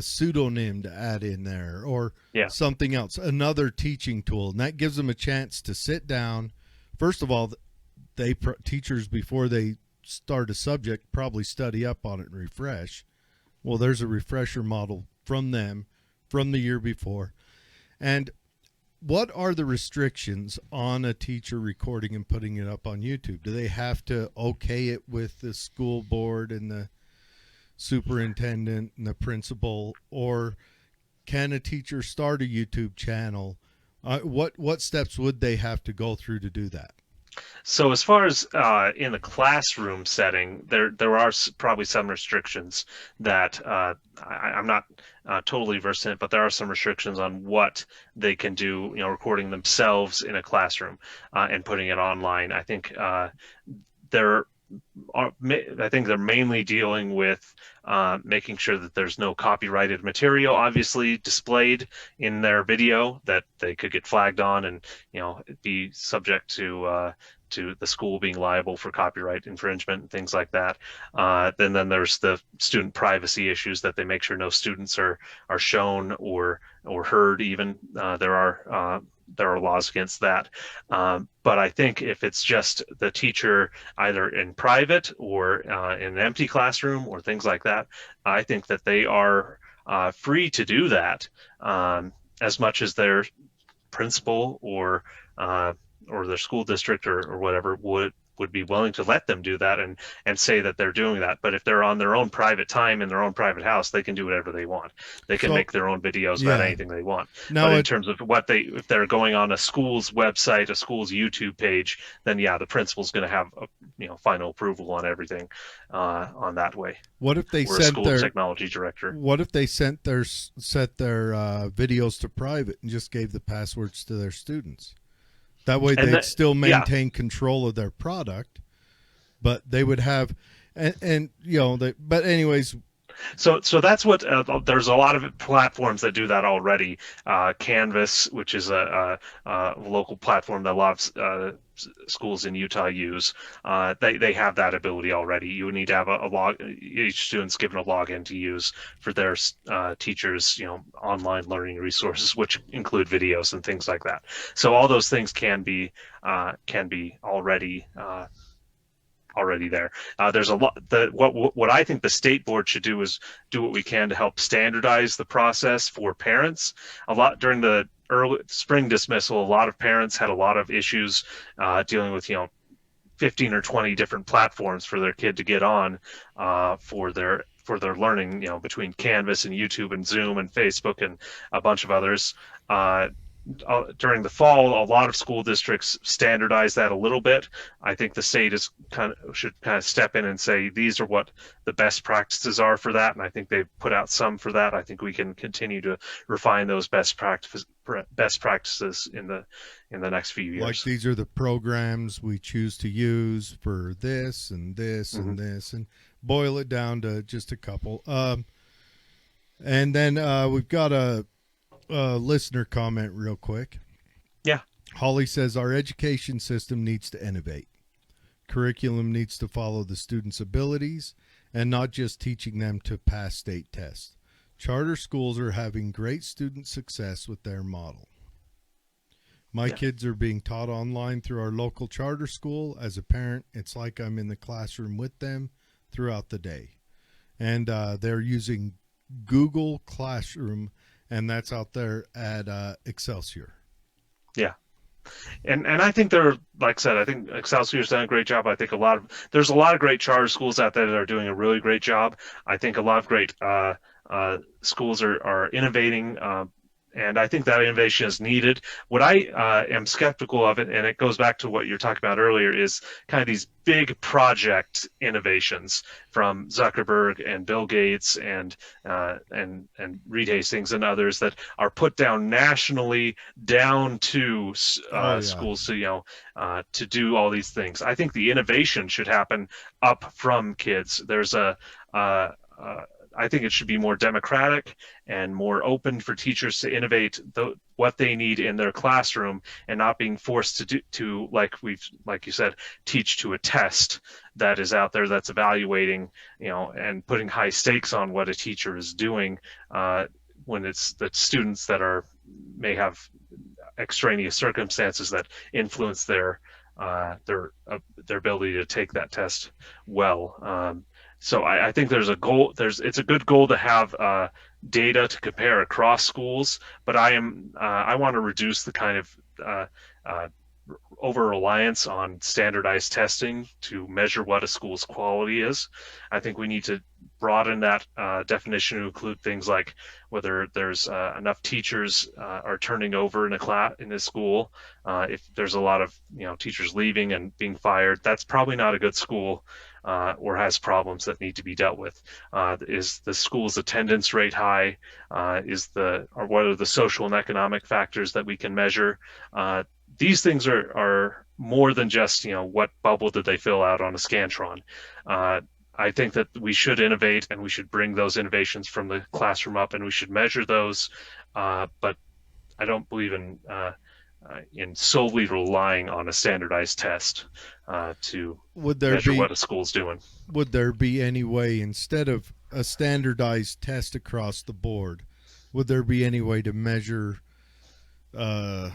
pseudonym to add in there, or something else, another teaching tool, and that gives them a chance to sit down. First of all, teachers, before they start a subject, probably study up on it and refresh. Well, there's a refresher model from them from the year before. And what are the restrictions on a teacher recording and putting it up on YouTube? Do they have to okay it with the school board and the superintendent and the principal, or can a teacher start a YouTube channel? What steps would they have to go through to do that? So as far as in the classroom setting, there are probably some restrictions that I'm not totally versed in it, but there are some restrictions on what they can do, recording themselves in a classroom and putting it online. I think they're mainly dealing with making sure that there's no copyrighted material obviously displayed in their video that they could get flagged on and be subject to the school being liable for copyright infringement and things like that. Then there's the student privacy issues, that they make sure no students are shown or heard even. There are laws against that. But I think if it's just the teacher either in private or in an empty classroom or things like that, I think that they are free to do that as much as their principal or their school district or whatever would would be willing to let them do that and say that they're doing that. But if they're on their own private time in their own private house, they can do whatever they want. They can So make their own videos about yeah. anything they want. Now But in it terms of if they're going on a school's website, a school's YouTube page, then yeah, the principal's going to have final approval on everything on that way. what if they Or a sent school their technology director. what if they sent their set their videos to private and just gave the passwords to their students? That way they'd still maintain control of their product, but they would have, and but anyways. So that's what there's a lot of platforms that do that already. Canvas, which is a local platform that a lot of schools in Utah use, they have that ability already. You would need to have a log. Each student's given a login to use for their teachers, online learning resources, which include videos and things like that. So all those things can be already there. There's a lot. What I think the state board should do is do what we can to help standardize the process for parents. A lot during the early spring dismissal, a lot of parents had a lot of issues dealing with 15 or 20 different platforms for their kid to get on for their learning. Between Canvas and YouTube and Zoom and Facebook and a bunch of others. During the fall, a lot of school districts standardize that a little bit. I think the state should step in and say these are what the best practices are for that, and I think they've put out some for that. I think we can continue to refine those best practices in the next few years. Like these are the programs we choose to use for this and this Mm-hmm. and this, and boil it down to just a couple. And then we've got a listener comment real quick. Yeah. Holly says our education system needs to innovate. Curriculum needs to follow the students' abilities and not just teaching them to pass state tests. Charter schools are having great student success with their model. My kids are being taught online through our local charter school. As a parent, it's like I'm in the classroom with them throughout the day. And they're using Google Classroom, and that's out there at Excelsior. Yeah. And I think like I said, I think Excelsior's done a great job. I think there's a lot of great charter schools out there that are doing a really great job. I think a lot of great schools are innovating, and I think that innovation is needed. What I am skeptical of it, and it goes back to what you're talking about earlier, is kind of these big project innovations from Zuckerberg and Bill Gates and Reed Hastings and others that are put down nationally down to schools to do all these things. I think the innovation should happen up from kids. There's I think it should be more democratic and more open for teachers to innovate what they need in their classroom, and not being forced to like you said, teach to a test that is out there that's evaluating, and putting high stakes on what a teacher is doing when it's the students that may have extraneous circumstances that influence their ability to take that test well. So I think there's a goal. It's a good goal to have data to compare across schools, but I want to reduce the kind of over reliance on standardized testing to measure what a school's quality is. I think we need to broaden that definition to include things like whether there's enough teachers are turning over in a school. If there's a lot of teachers leaving and being fired, that's probably not a good school. Or has problems that need to be dealt with. Is the school's attendance rate high? Or what are the social and economic factors that we can measure? These things are more than just what bubble did they fill out on a Scantron. I think that we should innovate, and we should bring those innovations from the classroom up, and we should measure those. But I don't believe in solely relying on a standardized test to measure what a school's doing. Would there be any way, instead of a standardized test across the board, would there be any way to measure a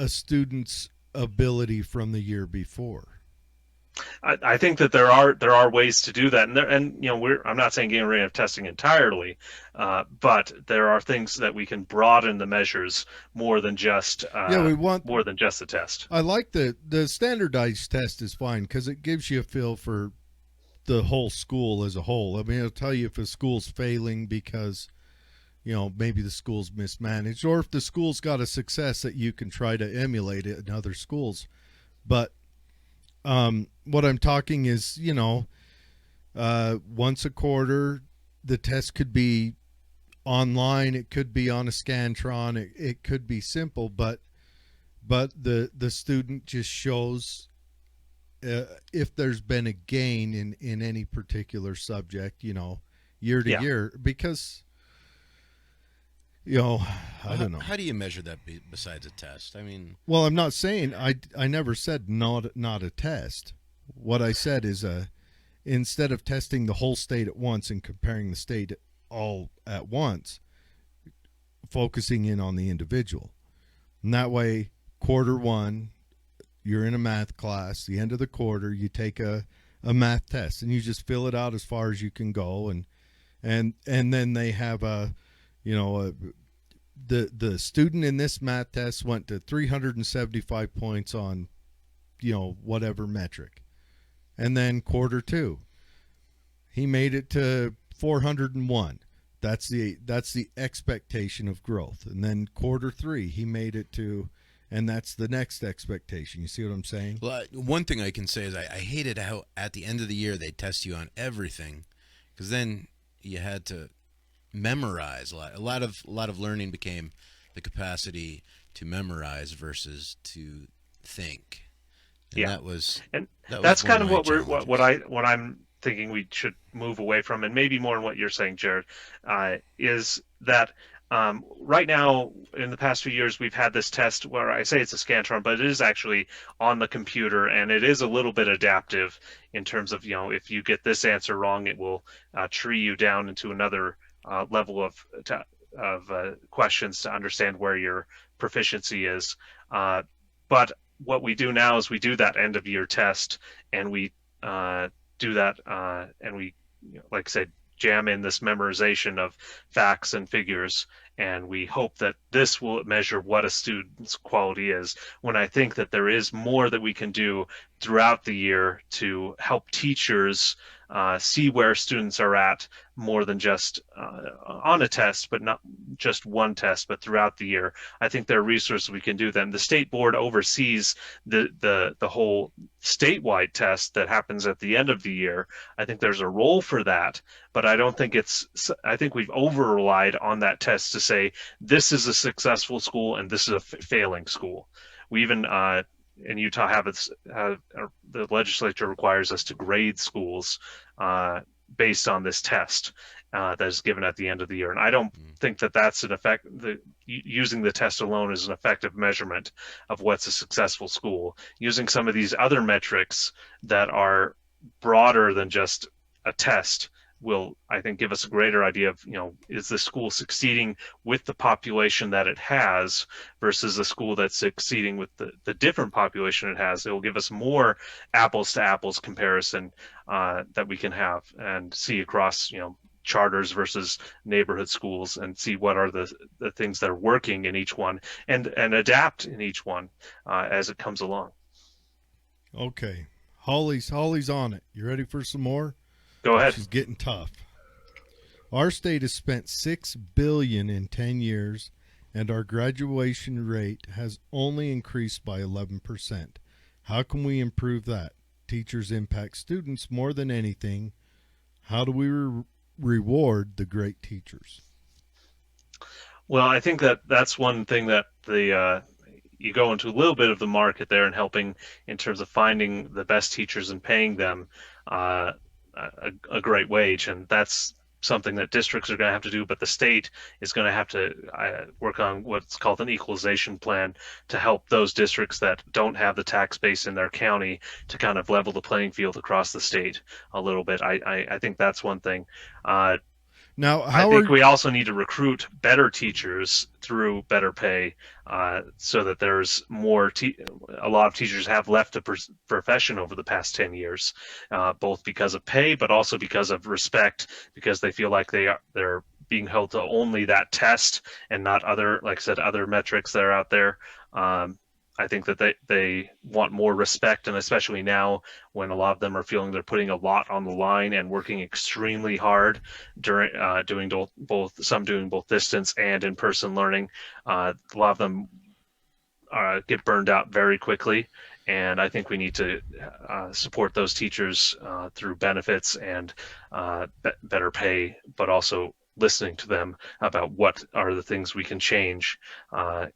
student's ability from the year before? I think that there are ways to do that, and I'm not saying getting rid of testing entirely, but there are things that we can broaden the measures more than just Yeah, we want. the test. I like the standardized test is fine because it gives you a feel for the whole school as a whole. I mean, it'll tell you if a school's failing because maybe the school's mismanaged, or if the school's got a success that you can try to emulate it in other schools. But what I'm talking is, once a quarter, the test could be online, it could be on a Scantron, it could be simple, but the student just shows if there's been a gain in any particular subject, year to Yeah. year, because I don't know. How do you measure that besides a test? I mean, Well, I'm not saying I never said not a test. What I said is instead of testing the whole state at once and comparing the state all at once, focusing in on the individual. And that way, quarter one, you're in a math class. The end of the quarter, you take a math test and you just fill it out as far as you can go, and then they have the student in this math test went to 375 points on whatever metric, and then quarter two, he made it to 401. That's the expectation of growth. And then quarter three, he made it to, and that's the next expectation. You see what I'm saying? well, one thing I can say is I hated how at the end of the year they test you on everything, because then you had to memorize a lot. A lot of learning became the capacity to memorize versus to think, and Yeah. that was And that was that's one kind of of my what I'm thinking we should move away from, and maybe more in what you're saying, Jared, is that right now in the past few years we've had this test where I say it's a Scantron, but it is actually on the computer, and it is a little bit adaptive in terms of if you get this answer wrong, it will tree you down into another level of questions to understand where your proficiency is. But what we do now is we do that end of year test, and we do that, and we, like I said, jam in this memorization of facts and figures, and we hope that this will measure what a student's quality is. When I think that there is more that we can do throughout the year to help teachers see where students are at, more than just on a test, but not just one test, but throughout the year. I think there are resources we can do them. The state board oversees the whole statewide test that happens at the end of the year. I think there's a role for that, but I don't think I think we've over relied on that test to say this is a successful school and this is a failing school. We even in Utah the legislature requires us to grade schools based on this test that is given at the end of the year. And I don't think that that's an effect. Using the test alone is an effective measurement of what's a successful school. Using some of these other metrics that are broader than just a test will, I think, give us a greater idea of, is the school succeeding with the population that it has versus a school that's succeeding with the different population it has. It will give us more apples to apples comparison that we can have and see across, charters versus neighborhood schools, and see what are the things that are working in each one, and adapt in each one as it comes along. Okay, Holly's on it. You ready for some more? Go ahead. She's getting tough. Our state has spent $6 billion in 10 years, and our graduation rate has only increased by 11%. How can we improve that? Teachers impact students more than anything. How do we reward the great teachers? Well, I think that that's one thing that you go into a little bit of the market there and helping in terms of finding the best teachers and paying them a great wage, and that's something that districts are going to have to do, but the state is going to have to work on what's called an equalization plan to help those districts that don't have the tax base in their county to kind of level the playing field across the state a little bit. I think that's one thing. Now, I think we also need to recruit better teachers through better pay, so that there's more. A lot of teachers have left the profession over the past 10 years, both because of pay, but also because of respect, because they feel like they're being held to only that test and not other, like I said, other metrics that are out there. Um, I think that they want more respect, and especially now when a lot of them are feeling they're putting a lot on the line and working extremely hard during doing both distance and in-person learning. A lot of them get burned out very quickly, and I think we need to support those teachers through benefits and better pay, but also listening to them about what are the things we can change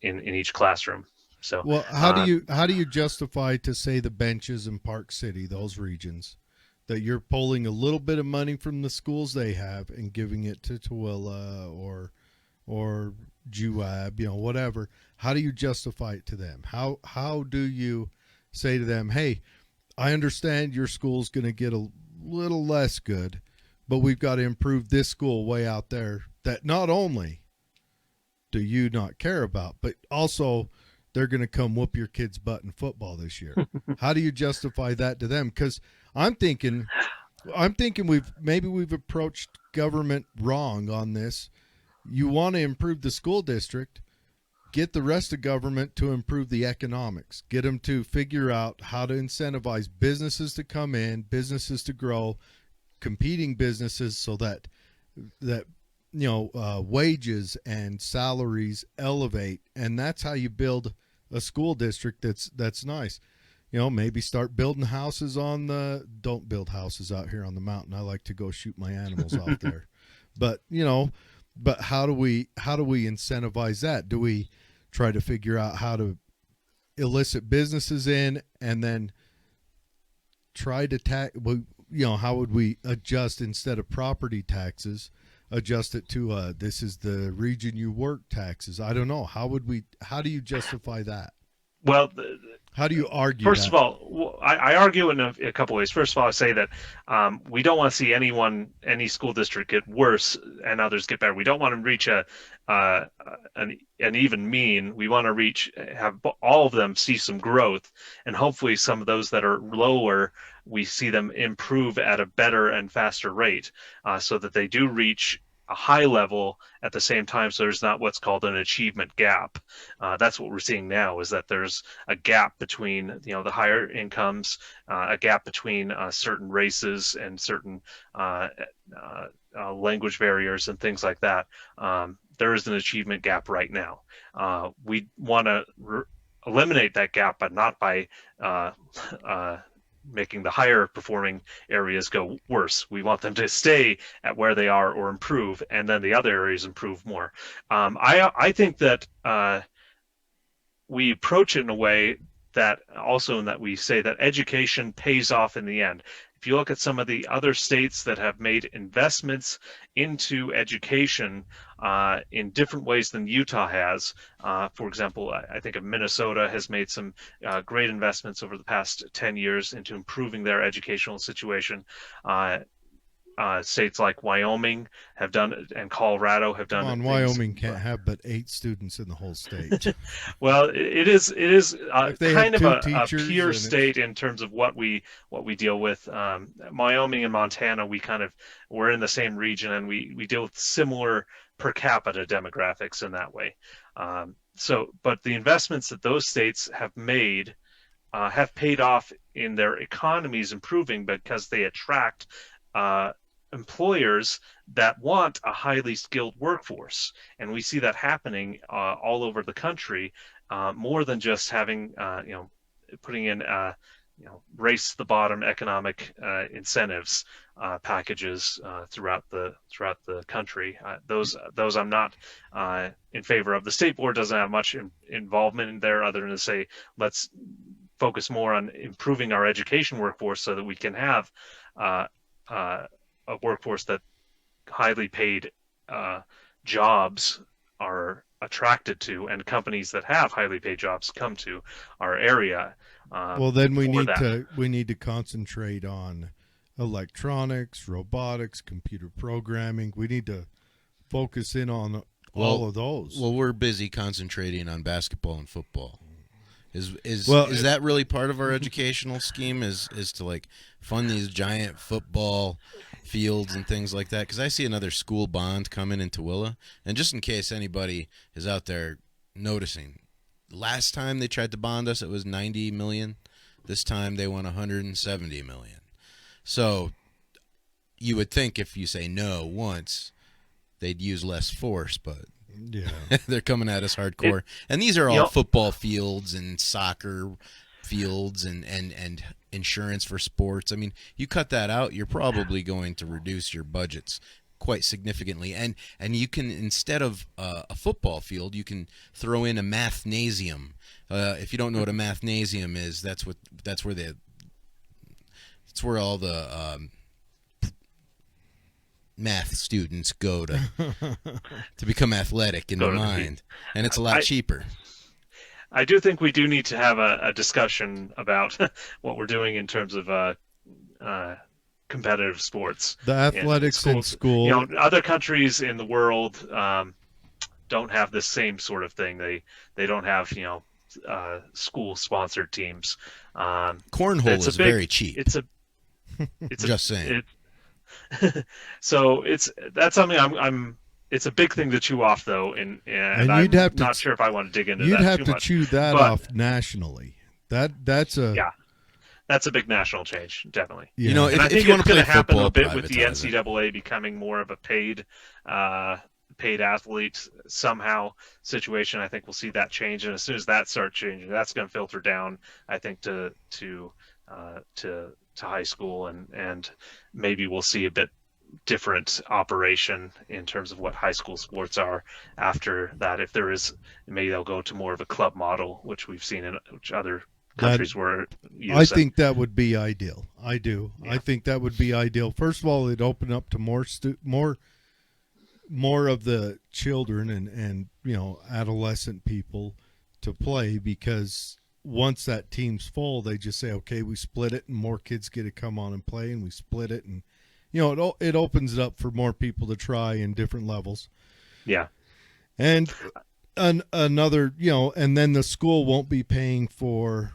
in each classroom. So, well, how do you justify to say the benches in Park City, those regions, that you're pulling a little bit of money from the schools they have and giving it to Tooele or Juab, whatever? How do you justify it to them? How do you say to them, hey, I understand your school's going to get a little less good, but we've got to improve this school way out there that not only do you not care about, but also they're going to come whoop your kid's butt in football this year. How do you justify that to them? Because I'm thinking we've approached government wrong on this. You want to improve the school district, get the rest of government to improve the economics. Get them to figure out how to incentivize businesses to come in, businesses to grow, competing businesses, so that wages and salaries elevate, and that's how you build a school district that's nice. Maybe start building houses don't build houses out here on the mountain. I like to go shoot my animals off there. But how do we incentivize that? Do we try to figure out how to elicit businesses in, and then try to how would we adjust, instead of property taxes, adjust it to this is the region you work taxes? I don't know. How do you justify that? well, How do you argue first that? of all, I argue in a couple ways. First of all, I say that we don't want to see any school district get worse and others get better. We don't want to reach an even mean. We want to have all of them see some growth, and hopefully some of those that are lower, we see them improve at a better and faster rate, so that they do reach a high level at the same time, so there's not what's called an achievement gap. That's what we're seeing now, is that there's a gap between the higher incomes, a gap between certain races and certain language barriers and things like that. There is an achievement gap right now. We want to eliminate that gap, but not by making the higher performing areas go worse. We want them to stay at where they are or improve, and then the other areas improve more. I think that we approach it in a way that we say that education pays off in the end. If you look at some of the other states that have made investments into education in different ways than Utah has, for example, I think of Minnesota has made some great investments over the past 10 years into improving their educational situation. States like Wyoming have done, and Colorado have done. Come on, Wyoming can't have but 8 students in the whole state. Well, it is kind of a pure and state in terms of what we deal with. Wyoming and Montana, we're in the same region, and we deal with similar per capita demographics in that way. But the investments that those states have made have paid off in their economies improving, because they attract employers that want a highly skilled workforce, and we see that happening all over the country, more than just having putting in race the bottom economic incentives packages throughout the country. Those I'm not in favor of. The state board doesn't have much involvement in there, other than to say let's focus more on improving our education workforce so that we can have a workforce that highly paid jobs are attracted to, and companies that have highly paid jobs come to our area. Well, then we need to concentrate on electronics, robotics, computer programming. We need to focus in on all of those. Well, we're busy concentrating on basketball and football. Is that really part of our educational scheme? Is to like fund these giant football fields and things like that? Because I see another school bond coming in Tooele, and just in case anybody is out there noticing, last time they tried to bond us, it was $90 million. This time they want $170 million. So you would think if you say no once, they'd use less force, but yeah, they're coming at us hardcore. And these are all football fields and soccer fields and insurance for sports. I mean, you cut that out, you're probably going to reduce your budgets quite significantly. And you can, instead of a football field, you can throw in a mathnasium. If you don't know what a mathnasium is, that's where all the math students go to become athletic in their mind, and it's a lot cheaper. I do think we do need to have a discussion about what we're doing in terms of competitive sports. The athletics in school. You know, other countries in the world don't have the same sort of thing. They don't have, you know, school-sponsored teams. Cornhole is very cheap. It's just saying. So that's something it's a big thing to chew off though, and I'm not sure if I want to dig into that too much. You'd have to chew that off nationally. That's a big national change, definitely. Yeah. You know, and I think it's going to happen a bit with the NCAA becoming more of a paid athlete somehow situation. I think we'll see that change, and as soon as that starts changing, that's going to filter down, I think, to high school, and maybe we'll see a bit different operation in terms of what high school sports are after that. If there is, maybe they'll go to more of a club model, which we've seen in which other countries were using. I think that would be ideal. I do. Yeah. I think that would be ideal. First of all, it'd open up to more of the children and you know, adolescent people to play, because once that team's full, they just say, okay, we split it, and more kids get to come on and play, and we split it, and you know, it opens it up for more people to try in different levels. Yeah. And another, you know, and then the school won't be paying for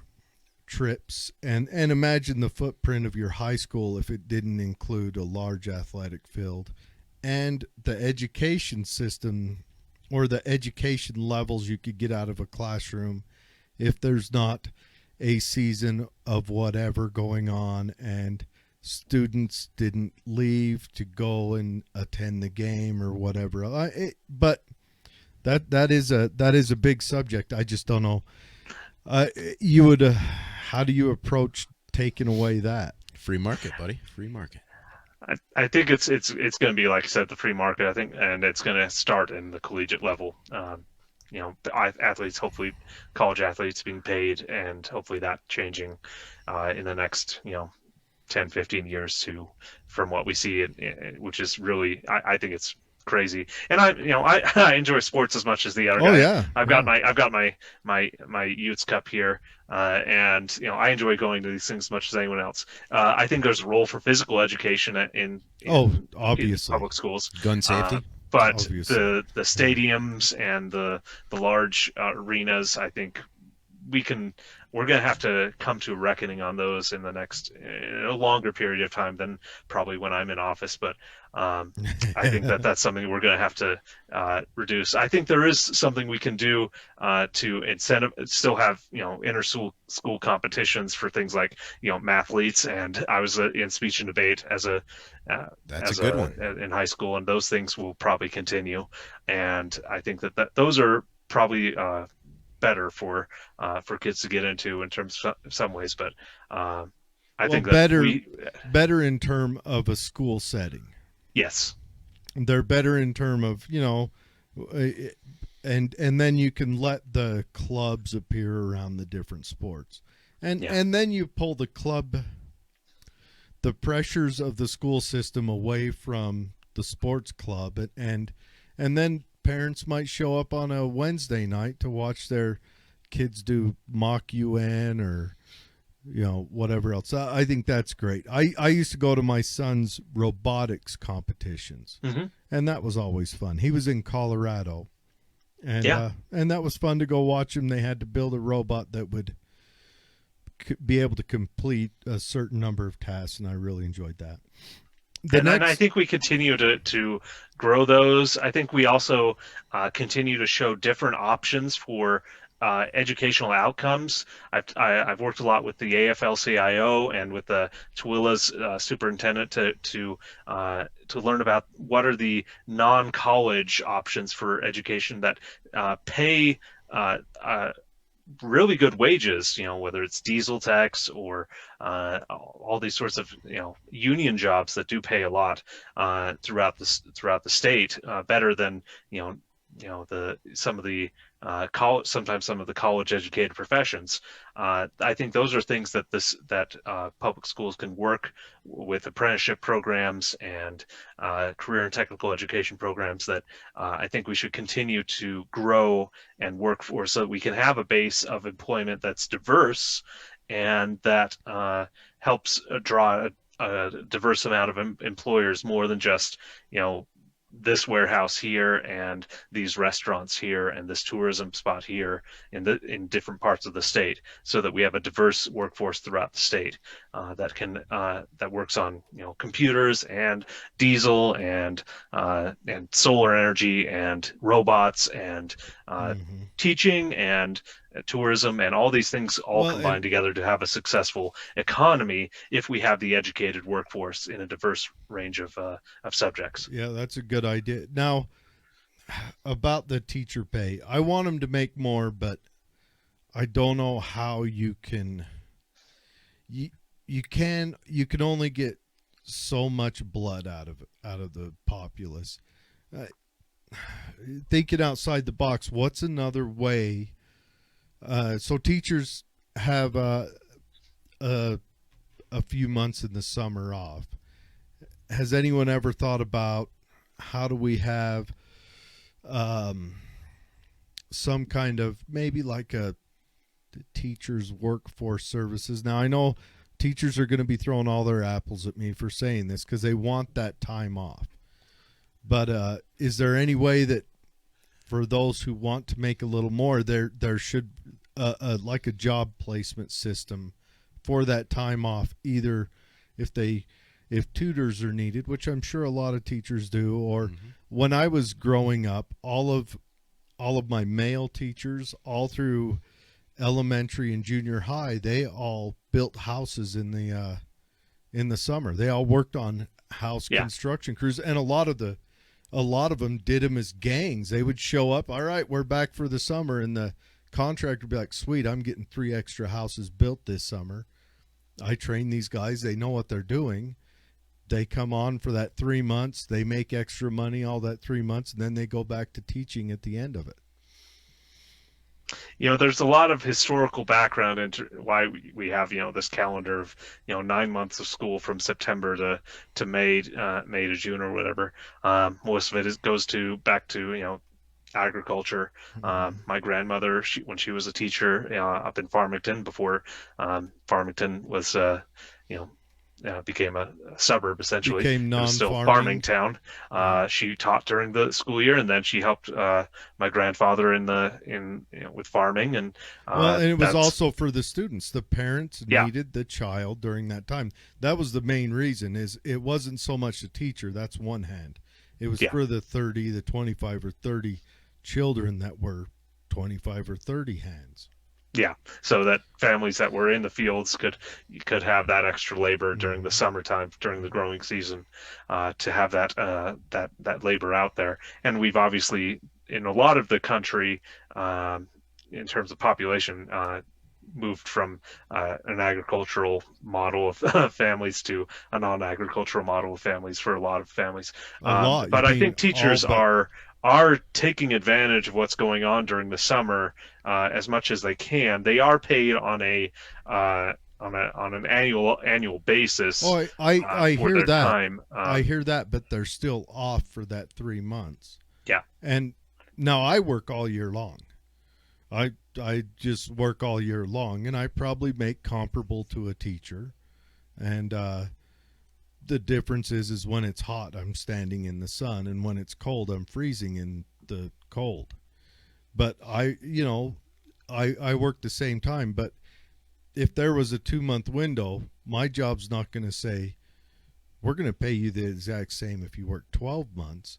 trips, and imagine the footprint of your high school if it didn't include a large athletic field, and the education system or the education levels you could get out of a classroom if there's not a season of whatever going on and students didn't leave to go and attend the game or whatever. But that is a big subject. I just don't know. You would how do you approach taking away that? Free market, buddy. Free market. I think it's going to be, like I said, the free market. I think, and it's going to start in the collegiate level. You know, athletes, hopefully college athletes being paid, and hopefully that changing in the next, you know, 10, 15 years from what we see, which is really, I think it's crazy. And I enjoy sports as much as the other guy. Yeah. I've got my Utes Cup here, and you know, I enjoy going to these things as much as anyone else. I think there's a role for physical education in obviously, in public schools. Gun safety. But Obviously. the stadiums and the large arenas, I think we're going to have to come to a reckoning on those in a longer period of time than probably when I'm in office. But I think that's something we're going to have to reduce. I think there is something we can do to incentive, still have, you know, school competitions for things like, you know, mathletes. And I was in speech and debate that's a good one in high school, and those things will probably continue. And I think that those are probably better for kids to get into in terms of some ways, but I think that better in term of a school setting. Yes, they're better in term of, you know, and then you can let the clubs appear around the different sports, and then you pull the pressures of the school system away from the sports club, and then parents might show up on a Wednesday night to watch their kids do mock UN or whatever else. I think that's great. I used to go to my son's robotics competitions, Hmm. and that was always fun. He was in Colorado, and Yeah. and that was fun to go watch him. They had to build a robot that would be able to complete a certain number of tasks, and I really enjoyed that. And I think we continue to grow those. I think we also continue to show different options for educational outcomes. I've worked a lot with the AFL-CIO and with the Tooele's superintendent to learn about what are the non-college options for education that pay really good wages, whether it's diesel techs or all these sorts of union jobs that do pay a lot throughout the state, better than the some of the college, sometimes some of the college educated professions. I think those are things that public schools can work with apprenticeship programs and career and technical education programs that I think we should continue to grow and work for, so that we can have a base of employment that's diverse and that helps draw a diverse amount of employers, more than just this warehouse here and these restaurants here and this tourism spot here in different parts of the state, so that we have a diverse workforce throughout the state that works on computers and diesel and solar energy and robots and teaching and tourism, and all these things all Well, combine and together to have a successful economy if we have the educated workforce in a diverse range of subjects. yeah, that's a good idea. Now, about the teacher pay, I want them to make more, but I don't know how you can. You can only get so much blood out of the populace. Uh, Thinking outside the box, what's another way? So teachers have a few months in the summer off. Has anyone ever thought about how do we have some kind of, maybe like a teachers workforce services? Now I know teachers are going to be throwing all their apples at me for saying this because they want that time off. But is there any way that for those who want to make a little more, there should like a job placement system for that time off, either if tutors are needed, which I'm sure a lot of teachers do, or when I was growing up, all of my male teachers all through elementary and junior high, they all built houses in the summer. They all worked on house construction crews, and a lot of them did them as gangs. They would show up, all right, we're back for the summer, and the contractor would be like, sweet, I'm getting 3 extra houses built this summer. I train these guys, they know what they're doing. They come on for that 3 months, they make extra money all that 3 months, and then they go back to teaching at the end of it. There's a lot of historical background into why we have this calendar of 9 months of school from September to May to June or whatever. Most of it goes back to agriculture. My grandmother, when she was a teacher up in Farmington, before Farmington was became a suburb, essentially. Became It was still non-farming. farming town. She taught during the school year, and then she helped my grandfather with farming. And Well, and it was also for the students. The parents Yeah. needed the child during that time. That was the main reason. Is it wasn't so much the teacher. That's one hand. It was Yeah. for the 25 or 30 children that were 25 or 30 hands. Yeah, so that families that were in the fields could have that extra labor during the summertime, during the growing season, to have that labor out there. And we've obviously, in a lot of the country, in terms of population, moved from an agricultural model of families to a non-agricultural model of families for a lot of families. A lot. But You I mean think teachers all but- are taking advantage of what's going on during the summer as much as they can. They are paid on an annual basis. Oh, I for hear their that. time. I hear that, but they're still off for that 3 months. Yeah. And now I work all year long. I just work all year long, and I probably make comparable to a teacher. And the difference is when it's hot, I'm standing in the sun, and when it's cold, I'm freezing in the cold. But I work the same time. But if there was a 2 month window, my job's not going to say we're going to pay you the exact same if you work 12 months,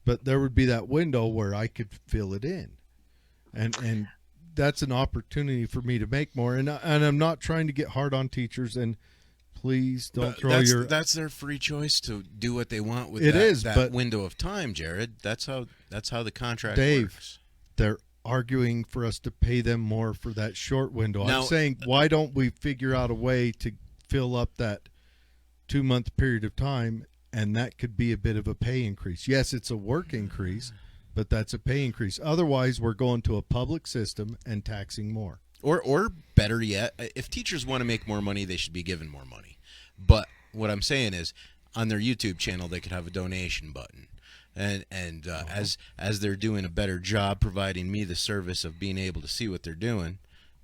but there would be that window where I could fill it in, and that's an opportunity for me to make more. And I'm not trying to get hard on teachers, and please don't throw that's their free choice to do what they want with that but window of time, Jared. That's how the contract Dave, works. They're arguing for us to pay them more for that short window. Now, I'm saying, why don't we figure out a way to fill up that 2 month period of time, and that could be a bit of a pay increase. Yes, it's a work increase, but that's a pay increase. Otherwise, we're going to a public system and taxing more. Or better yet, if teachers want to make more money, they should be given more money. But what I'm saying is, on their YouTube channel, they could have a donation button. And as they're doing a better job providing me the service of being able to see what they're doing,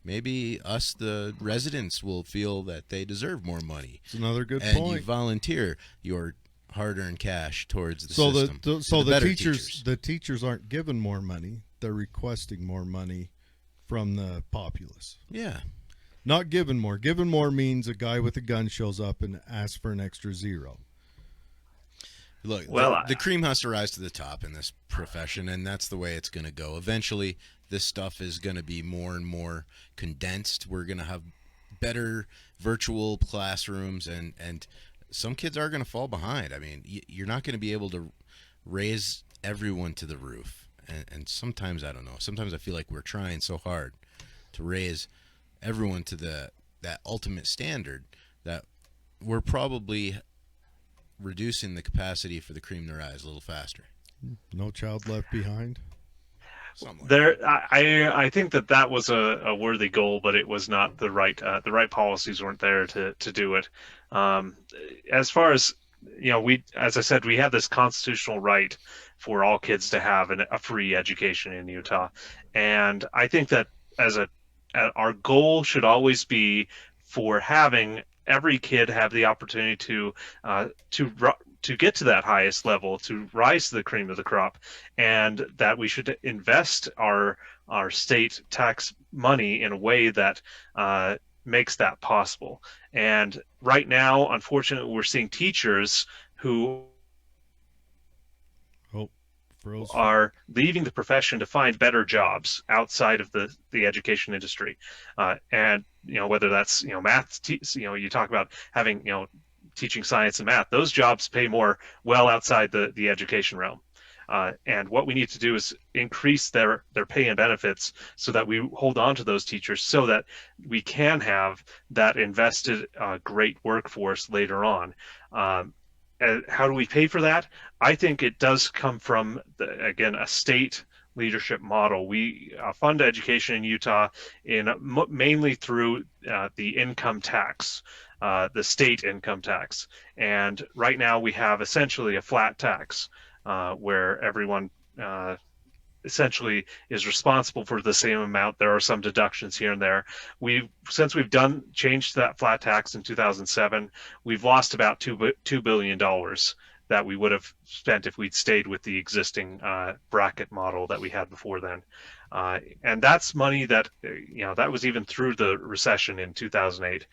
maybe us, the residents, will feel that they deserve more money. It's another good and point. You volunteer your hard-earned cash towards the so system. The teachers aren't given more money; they're requesting more money from the populace. Yeah. Not given more. Given more means a guy with a gun shows up and asks for an extra zero. Look, the cream has to rise to the top in this profession, and that's the way it's going to go. Eventually, this stuff is going to be more and more condensed. We're going to have better virtual classrooms, and some kids are going to fall behind. I mean, you're not going to be able to raise everyone to the roof. And sometimes, I don't know, sometimes I feel like we're trying so hard to raise everyone to that ultimate standard that we're probably reducing the capacity for the cream to rise a little faster. No child left behind. I think that was a worthy goal, but it was not the right policies weren't there to do it. As far as as I said, we have this constitutional right for all kids to have a free education in Utah, and I think that our goal should always be for having every kid have the opportunity to get to that highest level, to rise to the cream of the crop, and that we should invest our state tax money in a way that makes that possible. And right now, unfortunately, we're seeing teachers who are leaving the profession to find better jobs outside of the education industry, and whether that's math, you talk about having teaching science and math. Those jobs pay more well outside the education realm. And what we need to do is increase their pay and benefits so that we hold on to those teachers, so that we can have that invested great workforce later on. And how do we pay for that? I think it does come from, again, a state leadership model. We fund education in Utah mainly through the income tax, the state income tax. And right now we have essentially a flat tax where everyone essentially is responsible for the same amount. There are some deductions here and there. Since we've changed that flat tax in 2007, we've lost about $2 billion that we would have spent if we'd stayed with the existing bracket model that we had before then. And that's money that, that was even through the recession in 2008,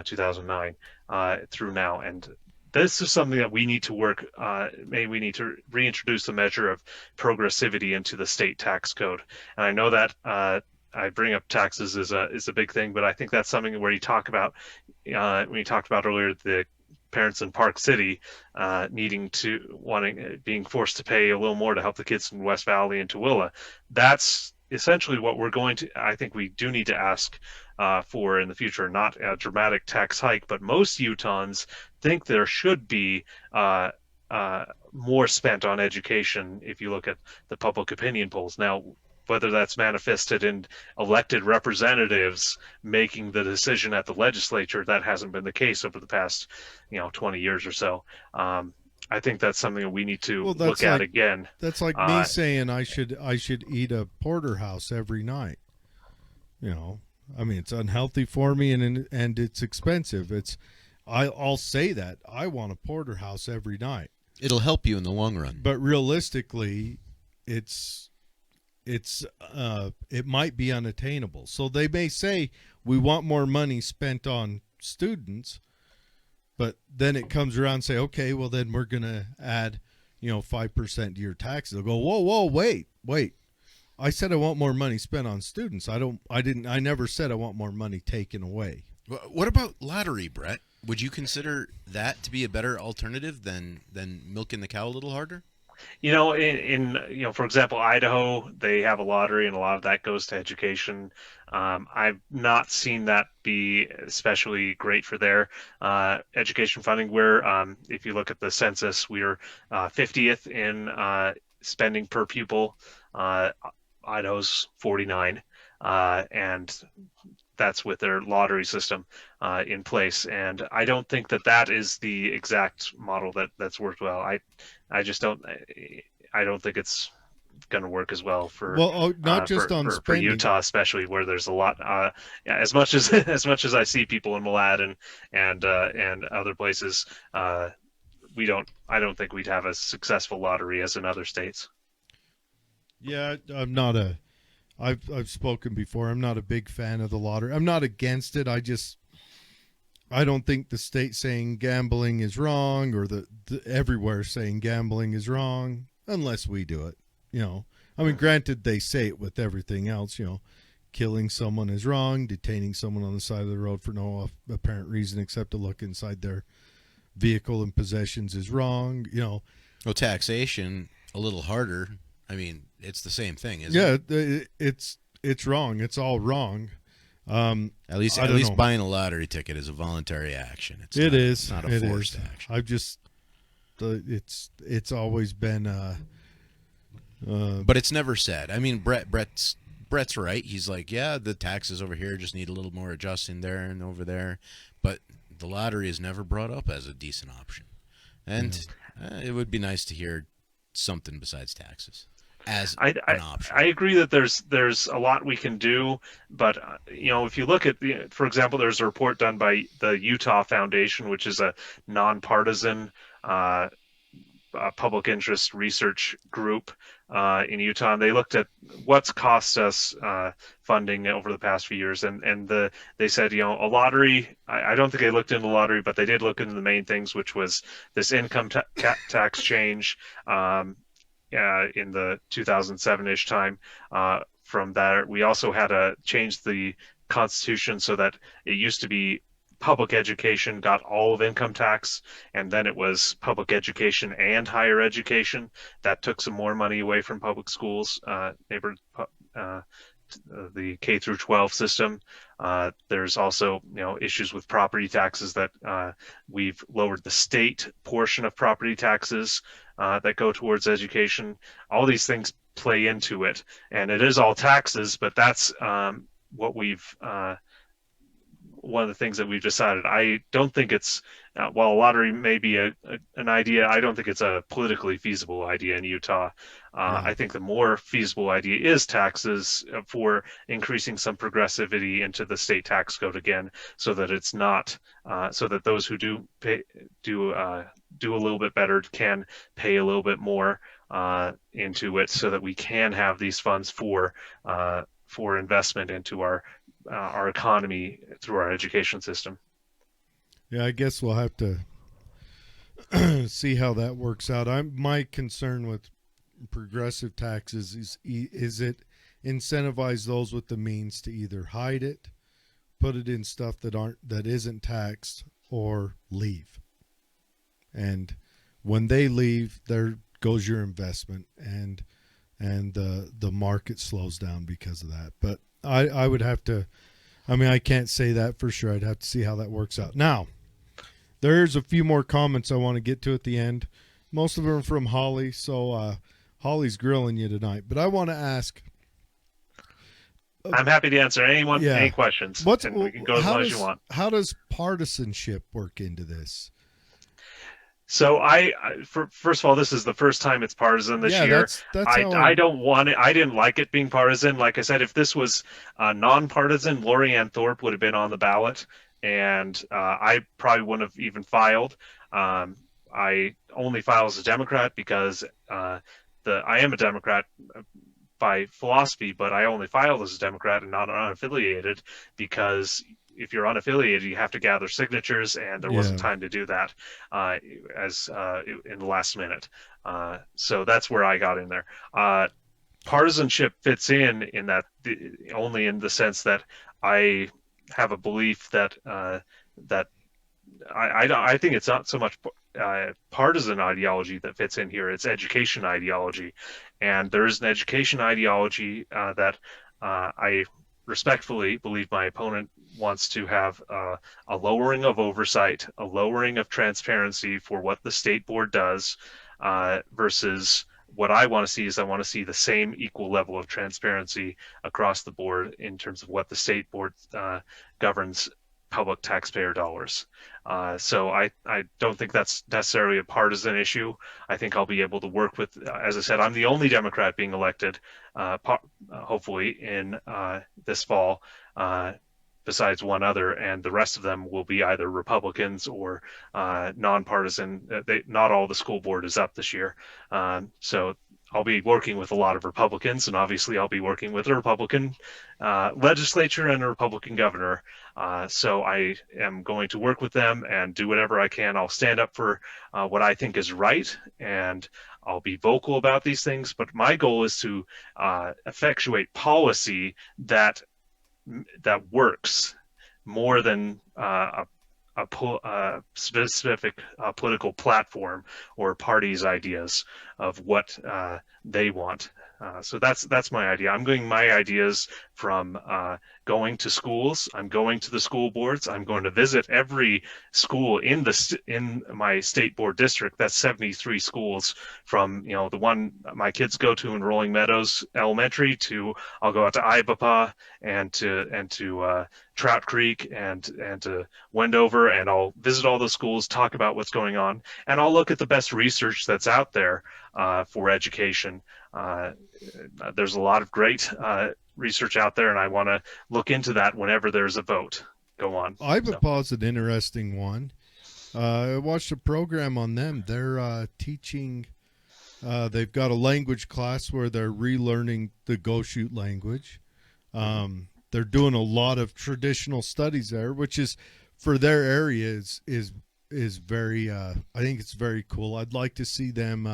2009, through now. And this is something that we need to work. Maybe we need to reintroduce a measure of progressivity into the state tax code. And I know that I bring up taxes is a big thing, but I think that's something where you talk about when you talked about earlier the parents in Park City being forced to pay a little more to help the kids in West Valley and Tooele. That's essentially what I think we do need to ask for in the future, not a dramatic tax hike, but most Utahns think there should be more spent on education if you look at the public opinion polls. Now, whether that's manifested in elected representatives making the decision at the legislature, that hasn't been the case over the past 20 years or so. I think that's something that we need to look at again. That's like me saying I should eat a porterhouse every night. I mean, it's unhealthy for me, and it's expensive. I'll say that I want a porterhouse every night. It'll help you in the long run. But realistically, it might be unattainable. So they may say we want more money spent on students, but then it comes around and say, okay, well then we're gonna add 5% to your taxes. They'll go, whoa, wait. I said I want more money spent on students. I never said I want more money taken away. What about lottery, Brett? Would you consider that to be a better alternative than milking the cow a little harder? In for example, Idaho, they have a lottery, and a lot of that goes to education. I've not seen that be especially great for their education funding. Where if you look at the census, we're 50th in spending per pupil. Idaho's 49, and that's with their lottery system in place. And I don't think that is the exact model that's worked well. I just don't. I don't think it's going to work as well for not just on for spending. Utah, especially where there's a lot. As much as I see people in Malad and other places, I don't think we'd have a successful lottery as in other states. Yeah, I've spoken before. I'm not a big fan of the lottery. I'm not against it. I don't think the state saying gambling is wrong, or the everywhere saying gambling is wrong, unless we do it. I mean, granted, they say it with everything else. Killing someone is wrong. Detaining someone on the side of the road for no apparent reason except to look inside their vehicle and possessions is wrong. Well, taxation a little harder. I mean, it's the same thing, isn't it? Yeah, it's wrong. It's all wrong. At least buying a lottery ticket is a voluntary action. It's not a forced action. I've just it's always been. But it's never said. I mean, Brett's right. He's like, yeah, the taxes over here just need a little more adjusting there and over there. But the lottery is never brought up as a decent option, and it would be nice to hear something besides taxes as an option. I agree that there's a lot we can do, but if you look at for example, there's a report done by the Utah Foundation, which is a nonpartisan public interest research group in Utah, and they looked at what's cost us funding over the past few years, and they said a lottery. I don't think they looked into the lottery, but they did look into the main things, which was this income tax change. In the 2007-ish time. From that, we also had to change the Constitution so that it used to be public education got all of income tax, and then it was public education and higher education. That took some more money away from public schools, the K through 12 system. There's also issues with property taxes that we've lowered the state portion of property taxes that go towards education. All these things play into it, and it is all taxes, but that's what we've one of the things that we've decided. I don't think it's while a lottery may be an idea, I don't think it's a politically feasible idea in Utah. I think the more feasible idea is taxes for increasing some progressivity into the state tax code again, so that it's not so that those who do a little bit better can pay a little bit more into it, so that we can have these funds for investment into our economy through our education system. Yeah, I guess we'll have to see how that works out. My concern with progressive taxes is it incentivize those with the means to either hide it, put it in stuff that isn't taxed, or leave. And when they leave, there goes your investment, and the market slows down because of that. But I would have to, I can't say that for sure. I'd have to see how that works out. Now, there's a few more comments I want to get to at the end. Most of them are from Holly, so Holly's grilling you tonight. But I want to ask. I'm happy to answer any questions. And we can go as long as you want. How does partisanship work into this? So first of all, this is the first time it's partisan this Yeah, year. that's I how I I'm. don't want it. I didn't like it being partisan. Like I said, if this was nonpartisan, Lori Ann Thorpe would have been on the ballot, and I probably wouldn't have even filed. I only file as a Democrat because the I am a Democrat by philosophy, but I only filed as a Democrat and not unaffiliated because if you're unaffiliated, you have to gather signatures, and there wasn't Yeah. time to do that uh, as in the last minute. So that's where I got in there. Partisanship fits in that only in the sense that I have a belief that that I think it's not so much partisan ideology that fits in here. It's education ideology, and there is an education ideology that I respectfully believe my opponent wants to have a lowering of oversight, a lowering of transparency for what the state board does, versus what I want to see is I want to see the same equal level of transparency across the board in terms of what the state board governs public taxpayer dollars. So I don't think that's necessarily a partisan issue. I think I'll be able to work with, as I said, I'm the only Democrat being elected, hopefully, in this fall, besides one other, and the rest of them will be either Republicans or nonpartisan. Not all the school board is up this year. So I'll be working with a lot of Republicans, and obviously I'll be working with a Republican legislature and a Republican governor. So I am going to work with them and do whatever I can. I'll stand up for what I think is right, and I'll be vocal about these things. But my goal is to effectuate policy that works more than a specific political platform or party's ideas of what they want. So that's my idea. I'm getting my ideas from going to schools. I'm going to the school boards. I'm going to visit every school in my state board district. That's 73 schools, from the one my kids go to in Rolling Meadows Elementary to I'll go out to Ibapa and to Trout Creek and to Wendover, and I'll visit all the schools, talk about what's going on, and I'll look at the best research that's out there for education. Uh, there's a lot of great research out there, and I want to look into that whenever there's a vote. Go on. So. Ibapa's an interesting one. I watched a program on them. They're teaching. They've got a language class where they're relearning the Goshute language. They're doing a lot of traditional studies there, which is for their area is very. I think it's very cool. I'd like to see them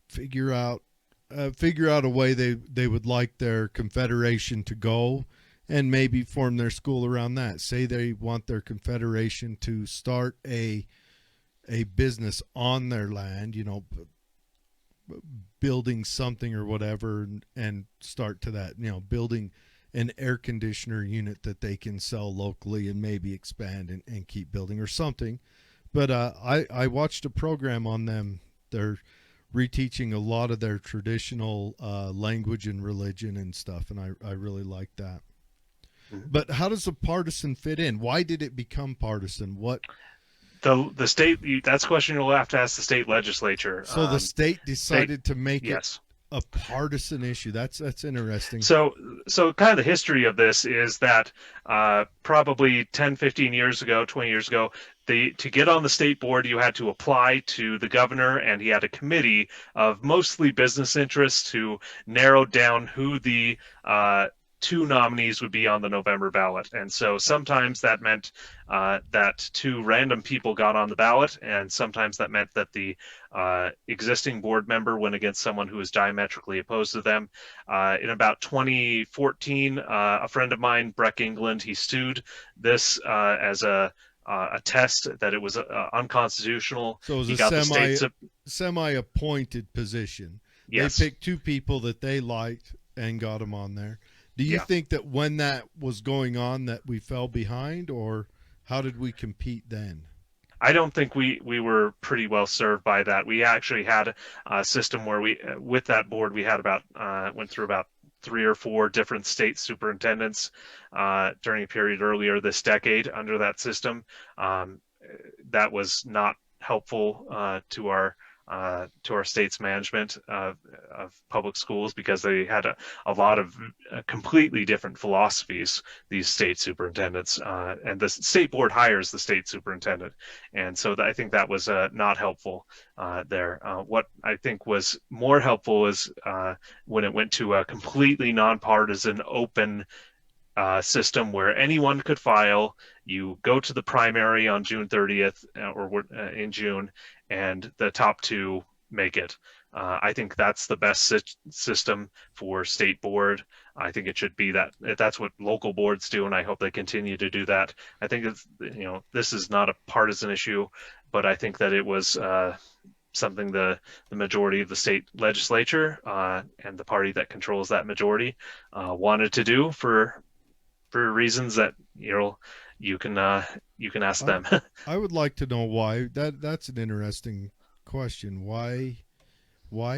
figure out a way they would like their confederation to go, and maybe form their school around that. Say they want their confederation to start a business on their land, building something or whatever, and start to that, building an air conditioner unit that they can sell locally and maybe expand and keep building or something. But I watched a program on them. They're reteaching a lot of their traditional language and religion and stuff, and I really like that. But how does the partisan fit in? Why did it become partisan? What? The state, that's a question you'll have to ask the state legislature. So the state decided to make it Yes. a partisan issue. That's interesting. So kind of the history of this is that probably 10, 15 years ago, 20 years ago, to get on the state board, you had to apply to the governor, and he had a committee of mostly business interests who narrowed down who the two nominees would be on the November ballot. And so sometimes that meant that two random people got on the ballot, and sometimes that meant that the existing board member went against someone who was diametrically opposed to them. In about 2014, a friend of mine, Breck England, he sued this as a test that it was unconstitutional. So it was He a got the state's semi-appointed position. yes. They picked two people that they liked and got them on there. Do you Yeah. think that when that was going on that we fell behind, or how did we compete then? I don't think we were pretty well served by that. We actually had a system where we, with that board, we had went through about 3 or 4 different state superintendents during a period earlier this decade under that system. That was not helpful to our state's management of public schools, because they had a lot of completely different philosophies, these state superintendents, and the state board hires the state superintendent, and so I think that was not helpful there. What I think was more helpful is when it went to a completely nonpartisan, open system where anyone could file. You go to the primary on June 30th or in June, and the top two make it. I think that's the best system for state board. I think it should be that. That's what local boards do, and I hope they continue to do that. I think it's, this is not a partisan issue, but I think that it was something the majority of the state legislature and the party that controls that majority wanted to do for reasons that you can ask them. I would like to know why. That's an interesting question. Why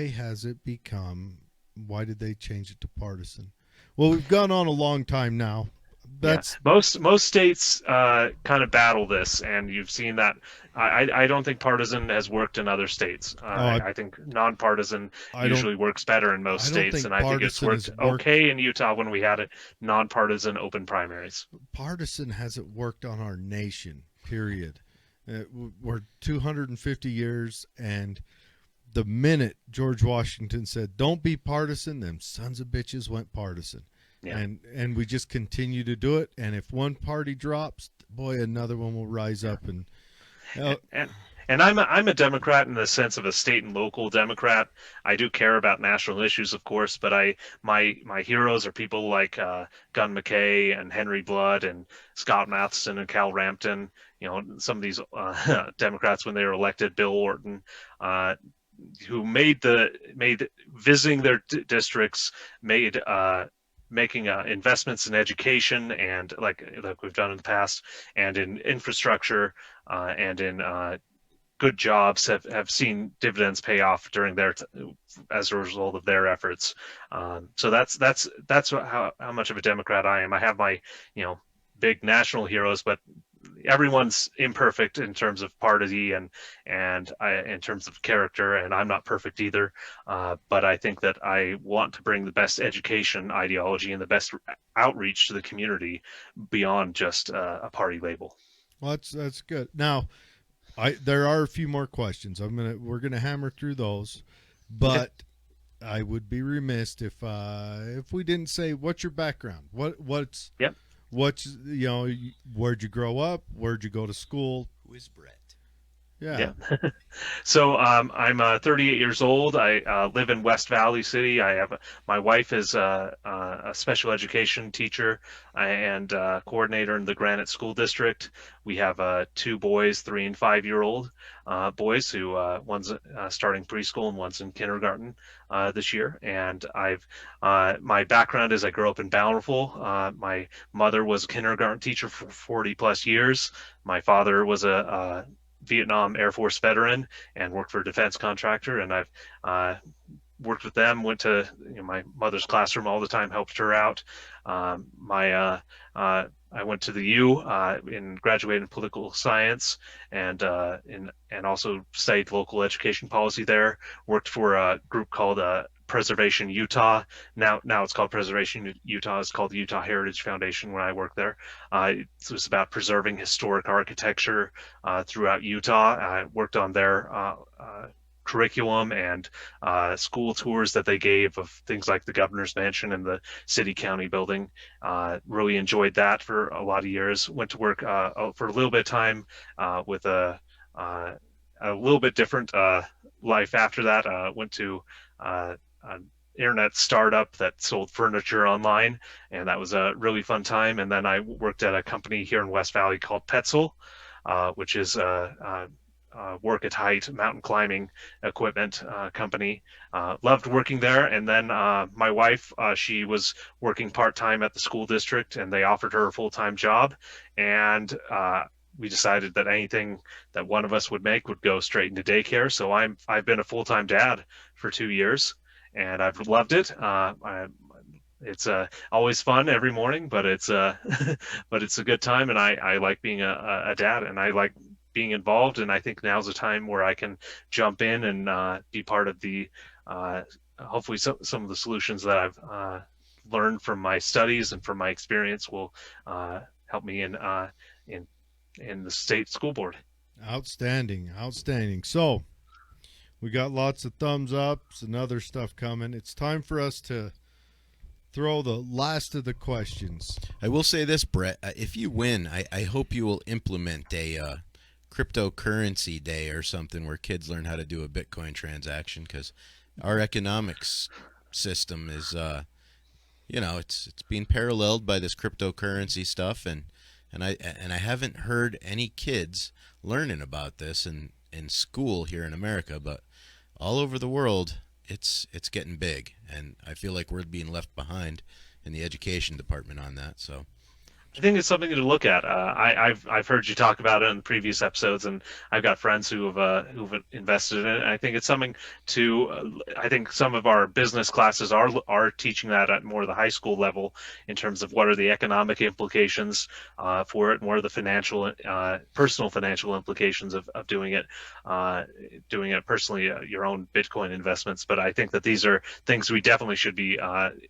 has it become? Why did they change it to partisan? Well, we've gone on a long time now. That's most states kind of battle this, and you've seen that. I don't think partisan has worked in other states. I think nonpartisan usually works better in most states, and I think it's worked okay in Utah when we had nonpartisan open primaries. Partisan hasn't worked on our nation, period. We're 250 years, and the minute George Washington said, "Don't be partisan," them sons of bitches went partisan. Yeah. And we just continue to do it. And if one party drops, boy, another one will rise up. And I'm a Democrat in the sense of a state and local Democrat. I do care about national issues, of course, but my heroes are people like Gunn McKay and Henry Blood and Scott Matheson and Cal Rampton. Some of these Democrats when they were elected, Bill Orton, who made visiting their districts, making investments in education and like we've done in the past, and in infrastructure and in good jobs have seen dividends pay off during as a result of their efforts. So that's how much of a Democrat I am. I have my big national heroes, but everyone's imperfect in terms of party and in terms of character, and I'm not perfect either. But I think that I want to bring the best education ideology and the best outreach to the community beyond just a party label. Well, that's good. Now, there are a few more questions. We're gonna hammer through those, but I would be remiss if we didn't say what's your background. What's Yep. What's where'd you grow up? Where'd you go to school? Who is Brett? Yeah. So I'm 38 years old. I live in West Valley City. My wife is a special education teacher and coordinator in the Granite School District. We have 2 boys, 3 and 5-year-old boys, who one's starting preschool and one's in kindergarten this year. And my background is I grew up in Bountiful. My mother was a kindergarten teacher for 40 plus years. My father was a Vietnam Air Force veteran and worked for a defense contractor, and I've worked with them, went to my mother's classroom all the time, helped her out. I went to the U and graduated in political science, and also studied local education policy there. Worked for a group called Preservation Utah. Now it's called Preservation Utah. It's called the Utah Heritage Foundation when I worked there. It was about preserving historic architecture throughout Utah. I worked on their curriculum and school tours that they gave of things like the governor's mansion and the city county building. Really enjoyed that for a lot of years. Went to work for a little bit of time with a little bit different life after that. Went to an internet startup that sold furniture online, and that was a really fun time. And then I worked at a company here in West Valley called Petzl, which is work at height mountain climbing equipment company. Loved working there. And then my wife, she was working part-time at the school district, and they offered her a full-time job, and we decided that anything that one of us would make would go straight into daycare. So I've been a full-time dad for 2 years, and I've loved it. It's always fun every morning, but it's but it's a good time, and I like being a dad, and I like being involved, and I think now's a time where I can jump in and be part of the hopefully some of the solutions that I've learned from my studies and from my experience will help me in in the state school board. Outstanding, outstanding. So we got lots of thumbs ups and other stuff coming. It's time for us to throw the last of the questions. I will say this, Brett. If you win, I hope you will implement a cryptocurrency day or something where kids learn how to do a Bitcoin transaction, because our economics system is, it's being paralleled by this cryptocurrency stuff, and I haven't heard any kids learning about this in school here in America, but all over the world, it's getting big, and I feel like we're being left behind in the education department on that. So I think it's something to look at. I've heard you talk about it in previous episodes, and I've got friends who've invested in it. And I think it's something to. I think some of our business classes are teaching that at more of the high school level in terms of what are the economic implications for it, and what are the financial, personal financial implications of doing it personally, your own Bitcoin investments. But I think that these are things we definitely should be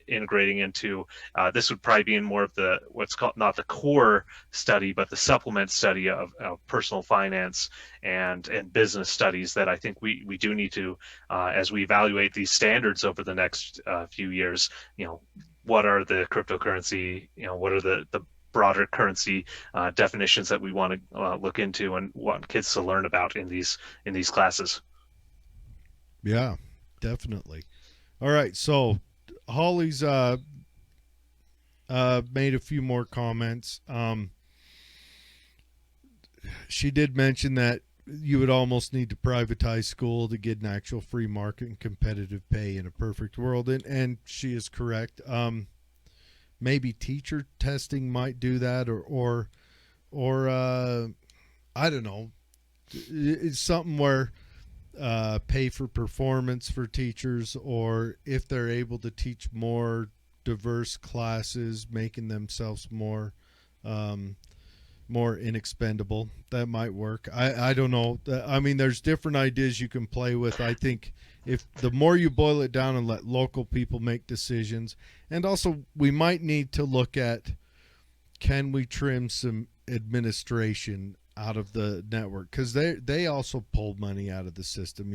integrating into. This would probably be in more of the what's called not the core study, but the supplement study of personal finance and business studies that I think we do need to, as we evaluate these standards over the next few years, what are the cryptocurrency, what are the broader currency definitions that we want to look into and want kids to learn about in these classes. Yeah, definitely. All right, so Holly's made a few more comments. She did mention that you would almost need to privatize school to get an actual free market and competitive pay in a perfect world, and she is correct. Maybe teacher testing might do that, or I don't know. It's something where pay for performance for teachers, or if they're able to teach more diverse classes, making themselves more inexpendable, that might work. I don't know. I mean, there's different ideas you can play with. I think if the more you boil it down and let local people make decisions, and also we might need to look at, can we trim some administration out of the network, because they also pull money out of the system.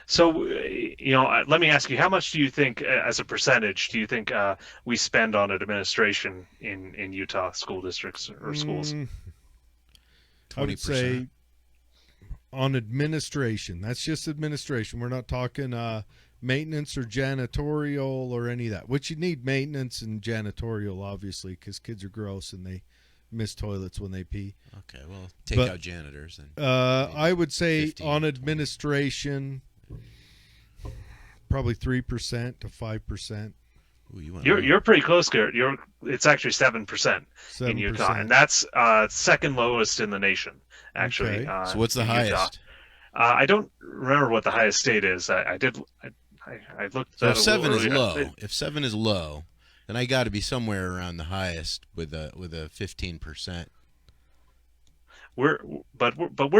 So, let me ask you, how much do you think, as a percentage, do you think we spend on administration in Utah school districts or schools? I would say on administration. That's just administration. We're not talking maintenance or janitorial or any of that, which you need maintenance and janitorial, obviously, because kids are gross and they miss toilets when they pee. Okay, well, take out janitors. And I would say 15, on administration, probably 3% to 5%. Ooh, you're pretty close, Garrett. It's actually 7% in Utah, and that's second lowest in the nation, actually. Okay. So what's the highest? I don't remember what the highest state is. I looked. So at if 7 is earlier. low, then I got to be somewhere around the highest with a 15%. We're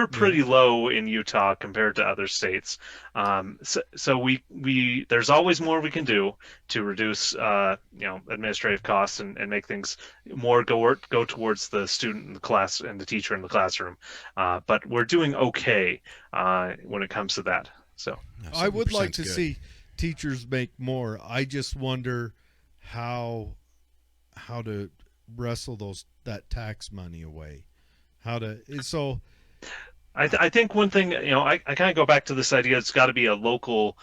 pretty low in Utah compared to other states. So we there's always more we can do to reduce administrative costs and make things more go towards the student in the class and the teacher in the classroom. But we're doing okay when it comes to that. So I would like to good. see teachers make more. I just wonder how to wrestle that tax money away. I think one thing, I kind of go back to this idea. It's got to be a local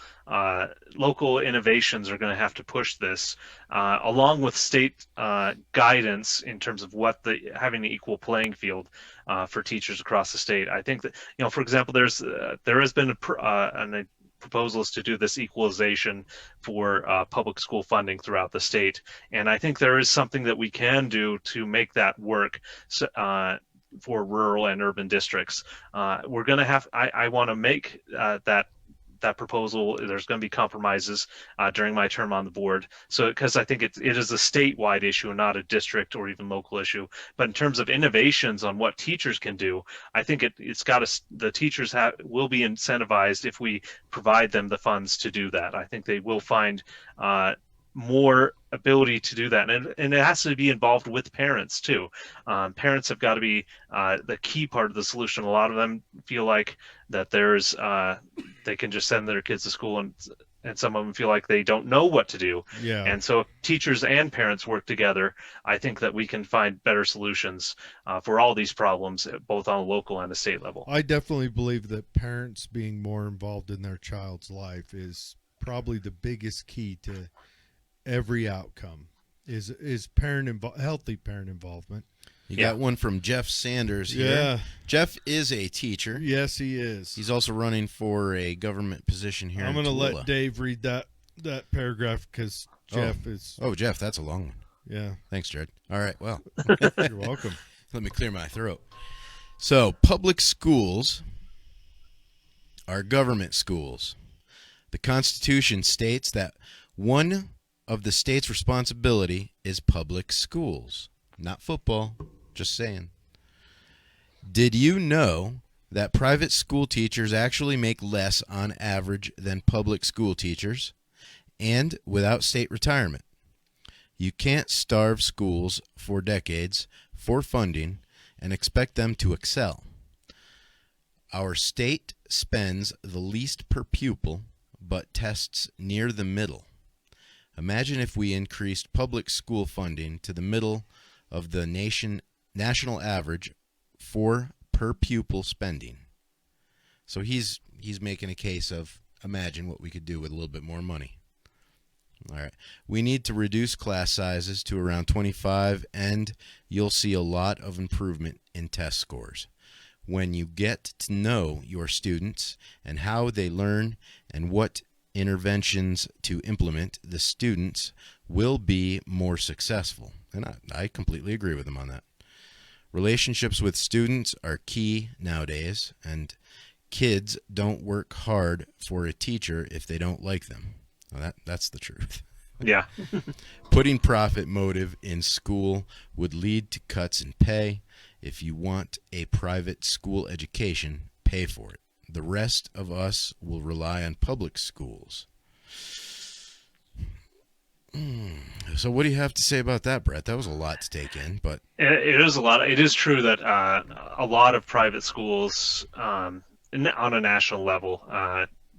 innovations are going to have to push this, along with state guidance in terms of having the equal playing field for teachers across the state. I think that, for example, there has been a proposals to do this equalization for public school funding throughout the state, and I think there is something that we can do to make that work. For rural and urban districts, we're going to have. I want to make that that proposal. There's going to be compromises during my term on the board. So because I think it is a statewide issue and not a district or even local issue. But in terms of innovations on what teachers can do, I think it's got to, the teachers will be incentivized if we provide them the funds to do that. I think they will find more ability to do that, and it has to be involved with parents too. Parents have got to be the key part of the solution. A lot of them feel like that there's they can just send their kids to school, and some of them feel like they don't know what to do. Yeah. And so if teachers and parents work together, I think that we can find better solutions for all these problems, both on a local and a state level. I definitely believe that parents being more involved in their child's life is probably the biggest key to every outcome. Is healthy parent involvement. You got one from Jeff Sanders here. Yeah. Jeff is a teacher. Yes, he is. He's also running for a government position here. I'm going to let Dave read that paragraph because Jeff is. Oh, Jeff, that's a long one. Yeah. Thanks, Jared. All right, well. You're welcome. Let me clear my throat. So, public schools are government schools. The Constitution states that one of the state's responsibility is public schools, not football, just saying. Did you know that private school teachers actually make less on average than public school teachers, and without state retirement? You can't starve schools for decades for funding and expect them to excel. Our state spends the least per pupil, but tests near the middle. Imagine if we increased public school funding to the middle of the national average for per pupil spending. So he's making a case of imagine what we could do with a little bit more money. All right. We need to reduce class sizes to around 25, and you'll see a lot of improvement in test scores. When you get to know your students and how they learn and what interventions to implement, the students will be more successful. And I completely agree with him on that. Relationships with students are key nowadays, and kids don't work hard for a teacher if they don't like them. Well, that's the truth. Yeah. Putting profit motive in school would lead to cuts in pay. If you want a private school education, pay for it. The rest of us will rely on public schools. So what do you have to say about that, Brett? That was a lot to take in, but it is a lot. It is true that a lot of private schools on a national level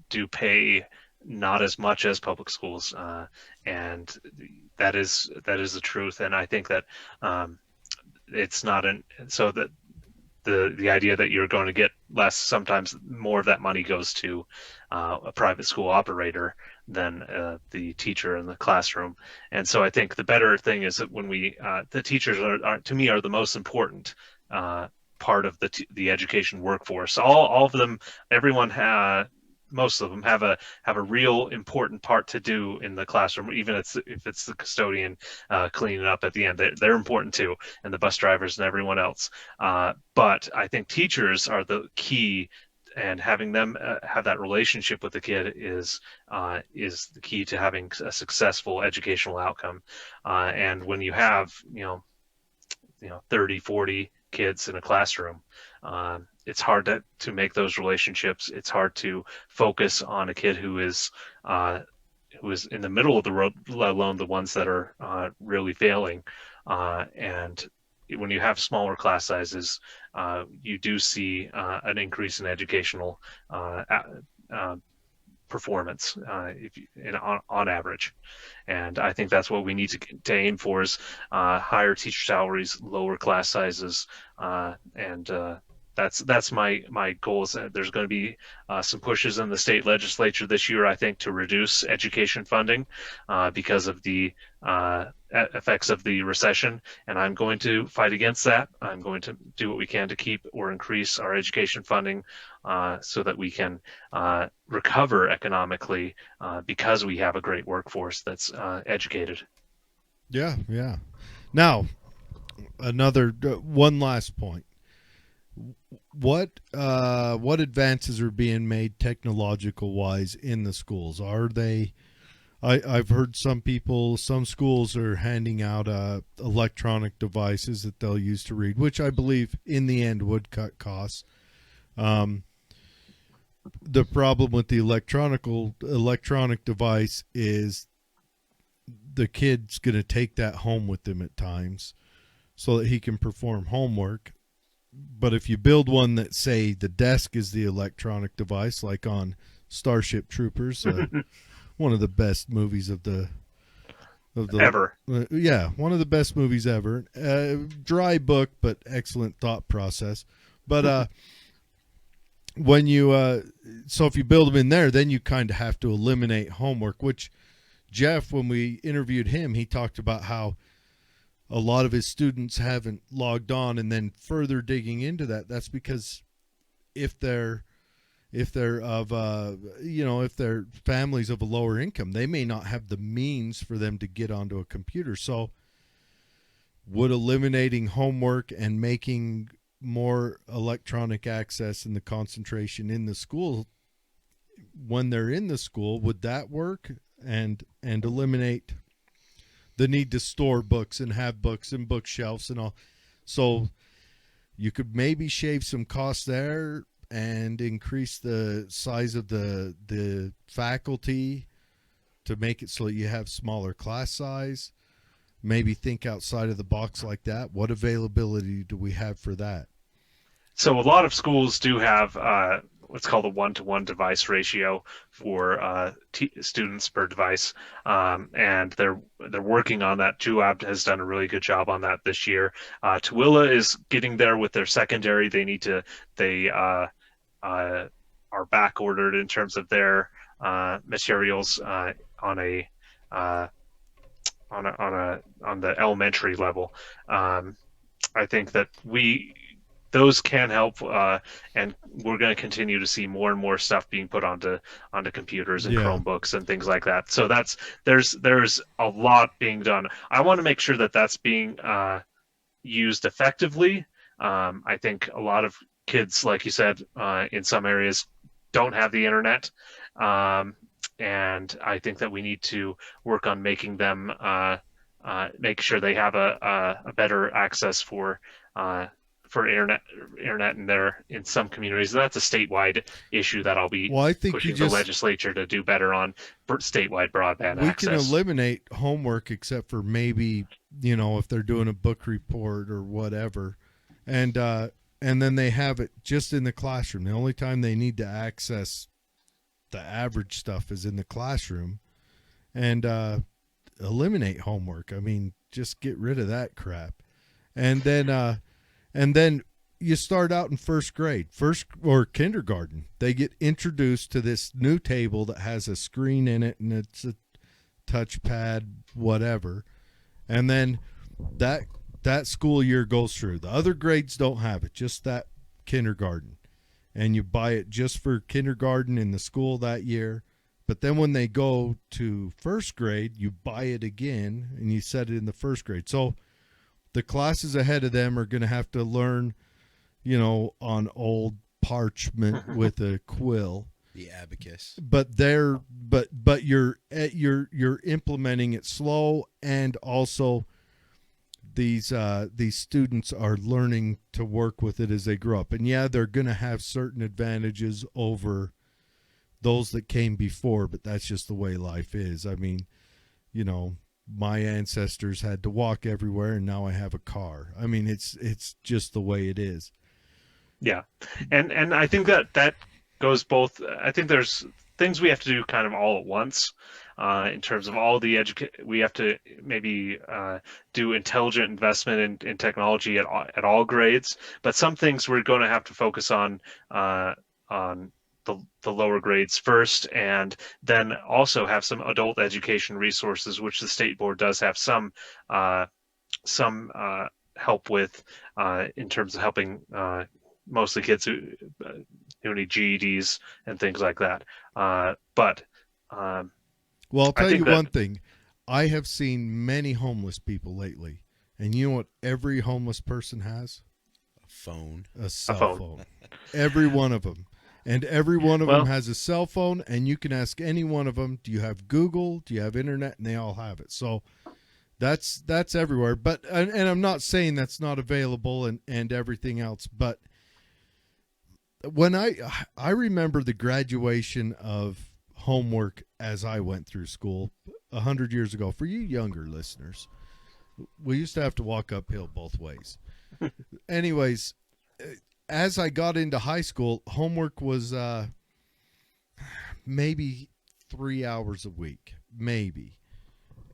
do pay not as much as public schools, and that is the truth. And I think that it's not so that the idea that you're going to get less, sometimes more of that money goes to a private school operator than the teacher in the classroom. And so I think the better thing is that when the teachers are to me are the most important part of the education workforce. All of them, most of them have a real important part to do in the classroom, even if it's the custodian cleaning up at the end. They're important too, and the bus drivers and everyone else. But I think teachers are the key, and having them have that relationship with the kid is the key to having a successful educational outcome. And when you have 30, 40 kids in a classroom, it's hard to make those relationships. It's hard to focus on a kid who is in the middle of the road, let alone the ones that are really failing. And when you have smaller class sizes, you do see an increase in educational performance on average. And I think that's what we need to aim for is higher teacher salaries, lower class sizes, and that's my goal. Is that there's going to be some pushes in the state legislature this year, I think, to reduce education funding because of the effects of the recession, and I'm going to fight against that. I'm going to do what we can to keep or increase our education funding so that we can recover economically because we have a great workforce that's educated. Yeah. Now, one last point. What advances are being made technological wise in the schools? Are they? I've heard some schools are handing out electronic devices that they'll use to read, which I believe in the end would cut costs. Um, the problem with the electronic device is the kid's going to take that home with them at times so that he can perform homework. But if you build one that, say, the desk is the electronic device, like on Starship Troopers, one of the best movies of the Ever. yeah, one of the best movies ever. Dry book, but excellent thought process. But when you so if you build them in there, then you kind of have to eliminate homework. Which Jeff, when we interviewed him, he talked about how a lot of his students haven't logged on, and then further digging into that, that's because if they're of if they're families of a lower income, they may not have the means for them to get onto a computer. So would eliminating homework and making more electronic access and the concentration in the school when they're in the school, would that work and eliminate the need to store books and have books and bookshelves and all? So you could maybe shave some costs there and increase the size of the faculty to make it so that you have smaller class size. Maybe think outside of the box like that. What availability do we have for that? So a lot of schools do have what's called a one-to-one device ratio for students per device, and they're working on that. Juab has done a really good job on that this year. Tooele is getting there with their secondary. They are back ordered in terms of their materials on the elementary level. I think that those can help, and we're going to continue to see more and more stuff being put onto computers and Yeah. Chromebooks and things like that. So there's a lot being done. I want to make sure that that's being used effectively. I think a lot of kids, like you said, in some areas don't have the internet, and I think that we need to work on making them make sure they have a better access for internet in some communities. That's a statewide issue that I'll be Well, I think pushing the legislature to do better on statewide broadband we access. can eliminate homework except for maybe, if they're doing a book report or whatever, and then they have it just in the classroom. The only time they need to access the average stuff is in the classroom, and eliminate homework. I mean, just get rid of that crap. And then you start out in first grade, or kindergarten. They get introduced to this new table that has a screen in it and it's a touchpad, whatever. And then that school year goes through. The other grades don't have it, just that kindergarten. And you buy it just for kindergarten in the school that year. But then when they go to first grade, you buy it again and you set it in the first grade. So the classes ahead of them are going to have to learn, on old parchment with a quill. The abacus. But you're implementing it slow, and also these students are learning to work with it as they grow up. And yeah, they're going to have certain advantages over those that came before, but that's just the way life is. I mean, my ancestors had to walk everywhere, and now I have a car. I mean, it's just the way it is. Yeah, and I think that goes both. I think there's things we have to do kind of all at once, in terms of all the we have to maybe do intelligent investment in technology at all grades. But some things we're going to have to focus on the lower grades first, and then also have some adult education resources, which the state board does have some help with, in terms of helping mostly kids who need GEDs and things like that. But well, I'll tell you one thing. I have seen many homeless people lately, and you know what every homeless person has? phone. A cell phone. phone. Every one of them. And every one of them Well- has a cell phone, and you can ask any one of them, do you have Google? Do you have internet? And they all have it. So that's everywhere. But and I'm not saying that's not available and everything else, but when I remember the graduation of homework as I went through school 100 years ago. For you younger listeners, we used to have to walk uphill both ways. Anyways, as I got into high school, homework was maybe 3 hours a week, maybe.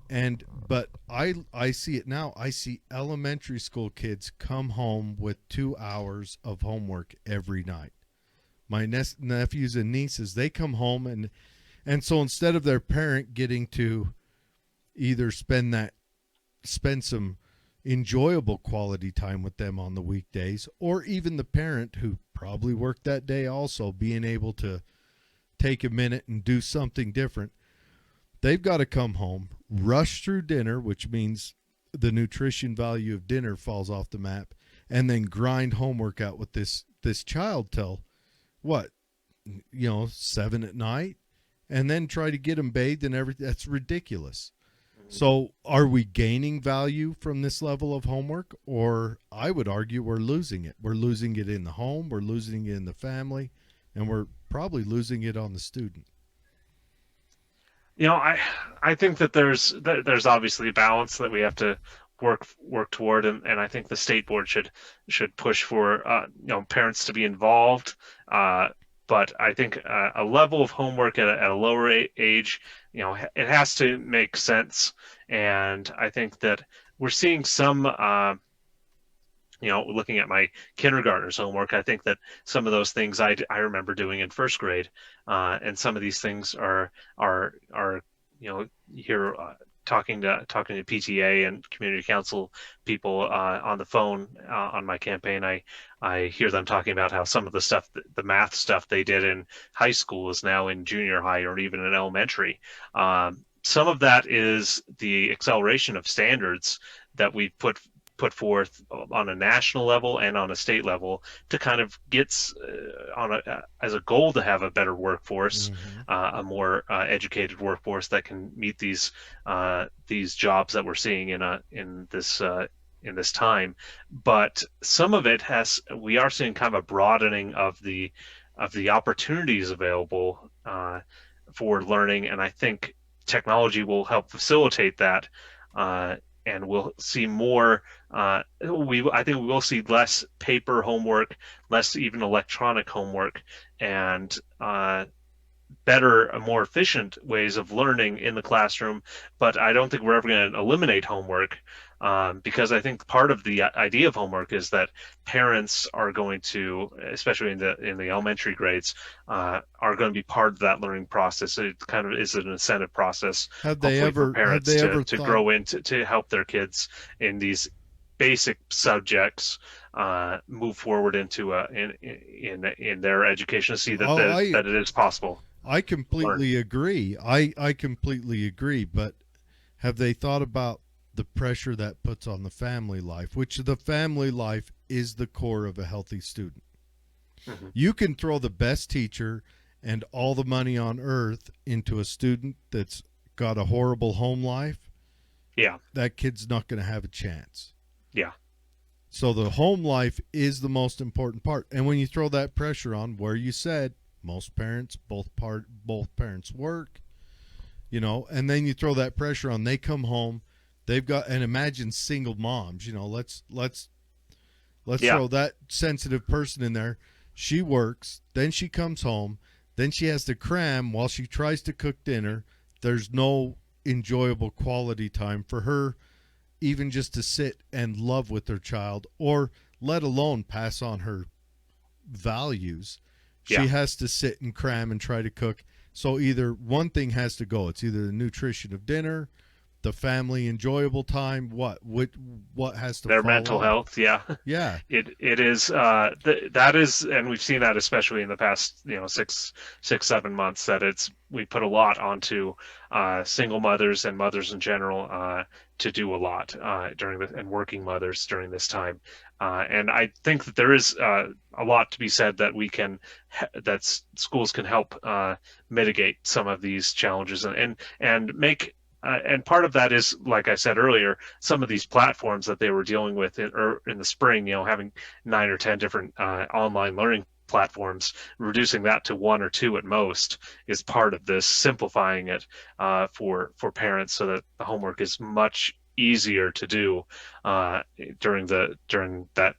But I see it now. I see elementary school kids come home with 2 hours of homework every night. My nephews and nieces, they come home and so instead of their parent getting to either spend some enjoyable quality time with them on the weekdays, or even the parent who probably worked that day also being able to take a minute and do something different, they've got to come home, rush through dinner, which means the nutrition value of dinner falls off the map, and then grind homework out with this child till 7 at night, and then try to get them bathed and everything. That's ridiculous. So are we gaining value from this level of homework? Or I would argue we're losing it. We're losing it in the home, we're losing it in the family, and we're probably losing it on the student. I think that there's obviously a balance that we have to work toward, and I think the state board should push for parents to be involved. But I think a level of homework at a lower age, it has to make sense. And I think that we're seeing some, looking at my kindergartner's homework, I think that some of those things I remember doing in first grade, and some of these things are here. Talking to PTA and community council people on the phone on my campaign, I hear them talking about how some of the stuff, the math stuff they did in high school is now in junior high or even in elementary. Some of that is the acceleration of standards that we put forth on a national level and on a state level to kind of get as a goal to have a better workforce, a more educated workforce that can meet these jobs that we're seeing in this time. But some of it we are seeing kind of a broadening of the opportunities available for learning, and I think technology will help facilitate that. And we'll see more. I think we will see less paper homework, less even electronic homework, and better, more efficient ways of learning in the classroom. But I don't think we're ever going to eliminate homework, because I think part of the idea of homework is that parents are going to, especially in the elementary grades, are going to be part of that learning process. It kind of is an incentive process. Have they ever to grow into to help their kids in these basic subjects move forward into in their education, to see that that it is possible. I completely agree. I completely agree. But have they thought about the pressure that puts on the family life, which the family life is the core of a healthy student? Mm-hmm. You can throw the best teacher and all the money on earth into a student that's got a horrible home life. Yeah. That kid's not going to have a chance. Yeah. So the home life is the most important part. And when you throw that pressure on, where you said most parents, both parents work, and then you throw that pressure on, they come home, they've got, and imagine single moms, let's throw that sensitive person in there. She works, then she comes home, then she has to cram while she tries to cook dinner. There's no enjoyable quality time for her, even just to sit and love with her child, or let alone pass on her values. She has to sit and cram and try to cook. So either one thing has to go. It's either the nutrition of dinner, the family enjoyable time? What has to Their fall mental off? health, yeah. Yeah. It is that is, and we've seen that especially in the past 6 7 months, that we put a lot onto single mothers and mothers in general, to do a lot during the and working mothers during this time, and I think that there is a lot to be said that schools can help mitigate some of these challenges, and make and part of that is, like I said earlier, some of these platforms that they were dealing with in the spring, having 9 or 10 different online learning platforms, reducing that to 1 or 2 at most is part of this, simplifying it for parents so that the homework is much easier to do during that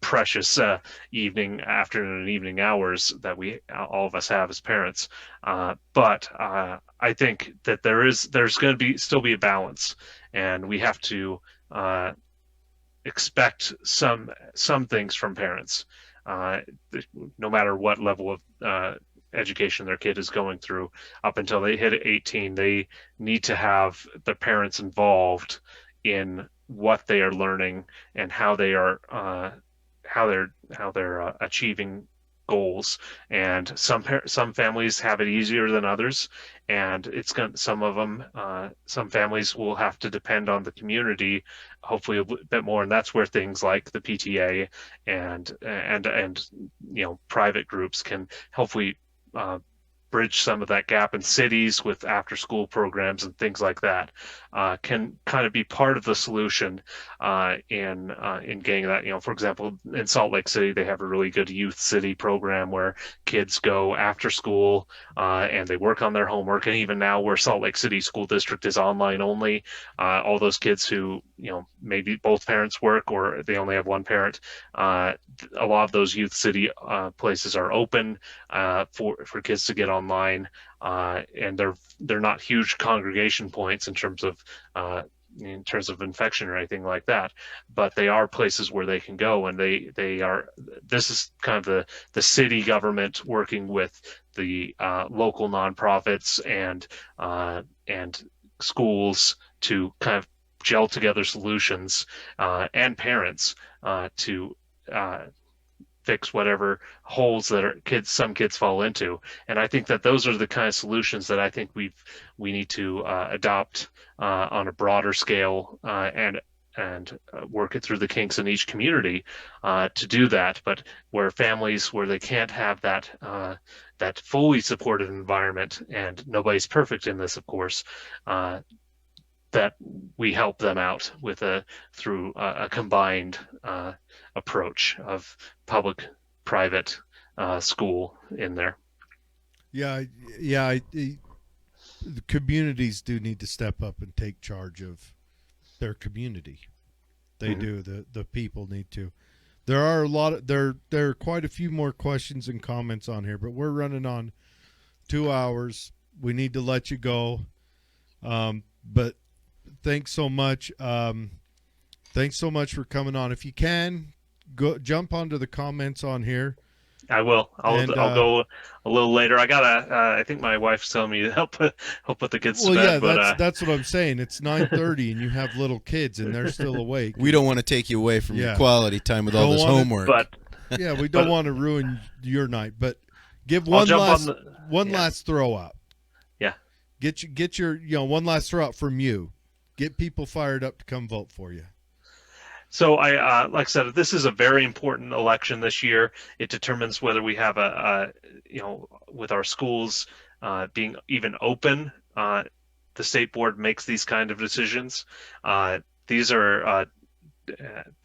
precious afternoon and evening hours that we all of us have as parents. But I think that there's going to still be a balance, and we have to expect some things from parents, uh, no matter what level of education their kid is going through. Up until they hit 18, they need to have the parents involved in what they are learning and how they're achieving goals. And some families have it easier than others, and some families will have to depend on the community hopefully a bit more, and that's where things like the PTA and private groups can hopefully bridge some of that gap, in cities with after school programs and things like that, can kind of be part of the solution in getting that. For example, in Salt Lake City, they have a really good youth city program where kids go after school and they work on their homework. And even now, where Salt Lake City School District is online only, all those kids who maybe both parents work or they only have one parent, a lot of those youth city places are open for kids to get online, and they're not huge congregation points in terms of infection or anything like that, but they are places where they can go, and this is kind of the city government working with the local nonprofits and schools to kind of gel together solutions, and parents to fix whatever holes that some kids fall into. And I think that those are the kind of solutions that I think we need to adopt on a broader scale, and work it through the kinks in each community to do that. But where they can't have that fully supported environment, and nobody's perfect in this, of course, that we help them out through a combined approach of public, private, school in there. Yeah, the communities do need to step up and take charge of their community. They do. The people need to. There are there are quite a few more questions and comments on here, but we're running on 2 hours. We need to let you go. But thanks so much. Thanks so much for coming on. If you can, jump onto the comments on here. I will. I'll go a little later. I gotta. I think my wife's telling me to help put the kids to bed. But that's what I'm saying. It's 9:30 and you have little kids and they're still awake. We don't want to take you away from your quality time with all this homework. We don't want to ruin your night. But give one last throw out. Yeah. Get your one last throw out from you. Get people fired up to come vote for you. So I, like I said, this is a very important election this year. It determines whether we have with our schools being even open, the state board makes these kind of decisions. These are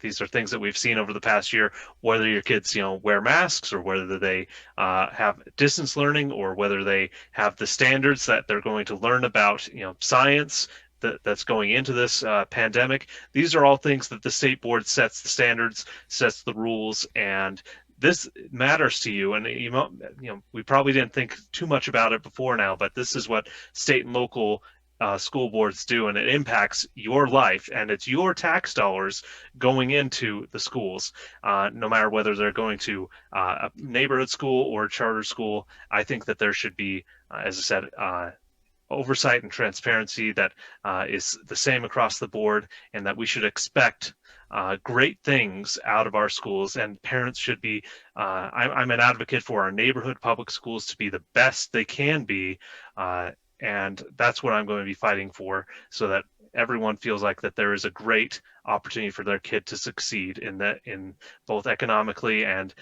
things that we've seen over the past year, whether your kids, wear masks, or whether they have distance learning, or whether they have the standards that they're going to learn about, science, that's going into this pandemic. These are all things that the state board sets the standards, sets the rules, and this matters to you. And we probably didn't think too much about it before now, but this is what state and local school boards do, and it impacts your life, and it's your tax dollars going into the schools, no matter whether they're going to a neighborhood school or a charter school. I think that there should be, as I said, oversight and transparency that is the same across the board, and that we should expect great things out of our schools, and parents should be. I'm an advocate for our neighborhood public schools to be the best they can be, and that's what I'm going to be fighting for, so that everyone feels like that there is a great opportunity for their kid to succeed in both economically and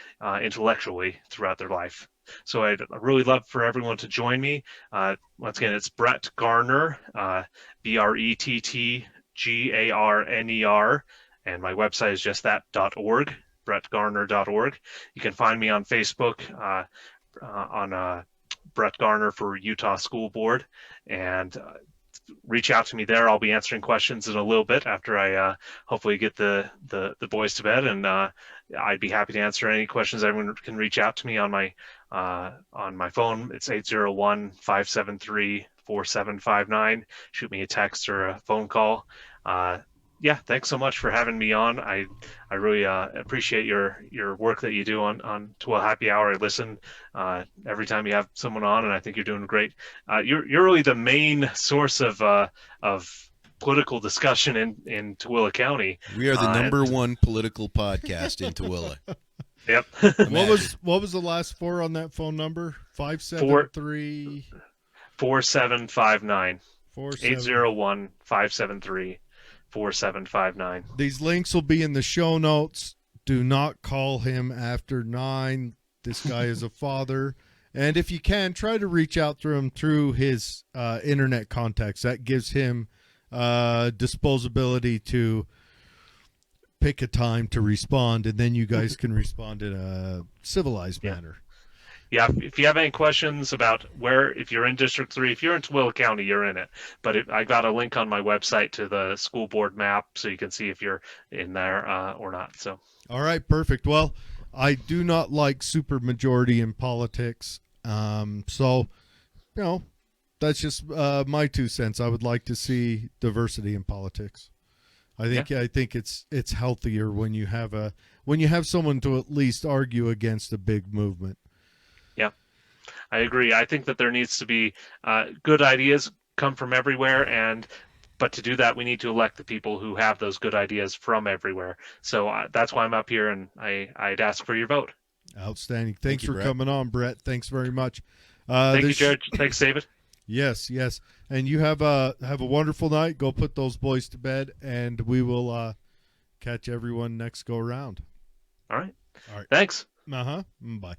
intellectually throughout their life. So I'd really love for everyone to join me. Once again, it's Brett Garner, BRETTGARNER, and my website is just that.org, brettgarner.org. You can find me on Facebook on Brett Garner for Utah School Board, and reach out to me there. I'll be answering questions in a little bit after I hopefully get the boys to bed, and I'd be happy to answer any questions. Everyone can reach out to me on my phone. It's 801-573-4759. Shoot me a text or a phone call. Yeah, thanks so much for having me on. I really appreciate your work that you do on Tooele Happy Hour. I listen every time you have someone on, and I think you're doing great. You're really the main source of political discussion in Tooele County. We are the number one political podcast in Tooele. Yep. What was the last four on that phone number? 573 4759. 801-573-4759. These links will be in the show notes. Do not call him after 9. This guy is a father. And if you can, try to reach out to him through his internet contacts. That gives him disposability to pick a time to respond, and then you guys can respond in a civilized manner. Yeah, if you have any questions about if you're in District 3, if you're in Tooele County, you're in it. But I got a link on my website to the school board map, so you can see if you're in there or not. So, all right, perfect. Well, I do not like supermajority in politics. So, that's just my 2 cents. I would like to see diversity in politics. I think it's healthier when you have someone to at least argue against a big movement. Yeah, I agree. I think that there needs to be good ideas come from everywhere, but to do that, we need to elect the people who have those good ideas from everywhere. So that's why I'm up here, and I'd ask for your vote. Outstanding. Thanks for coming on, Brett. Thanks very much. Thank you, Jared. Thanks, David. Yes. And you have a wonderful night. Go put those boys to bed, and we will catch everyone next go around. All right. Thanks. Bye. Bye.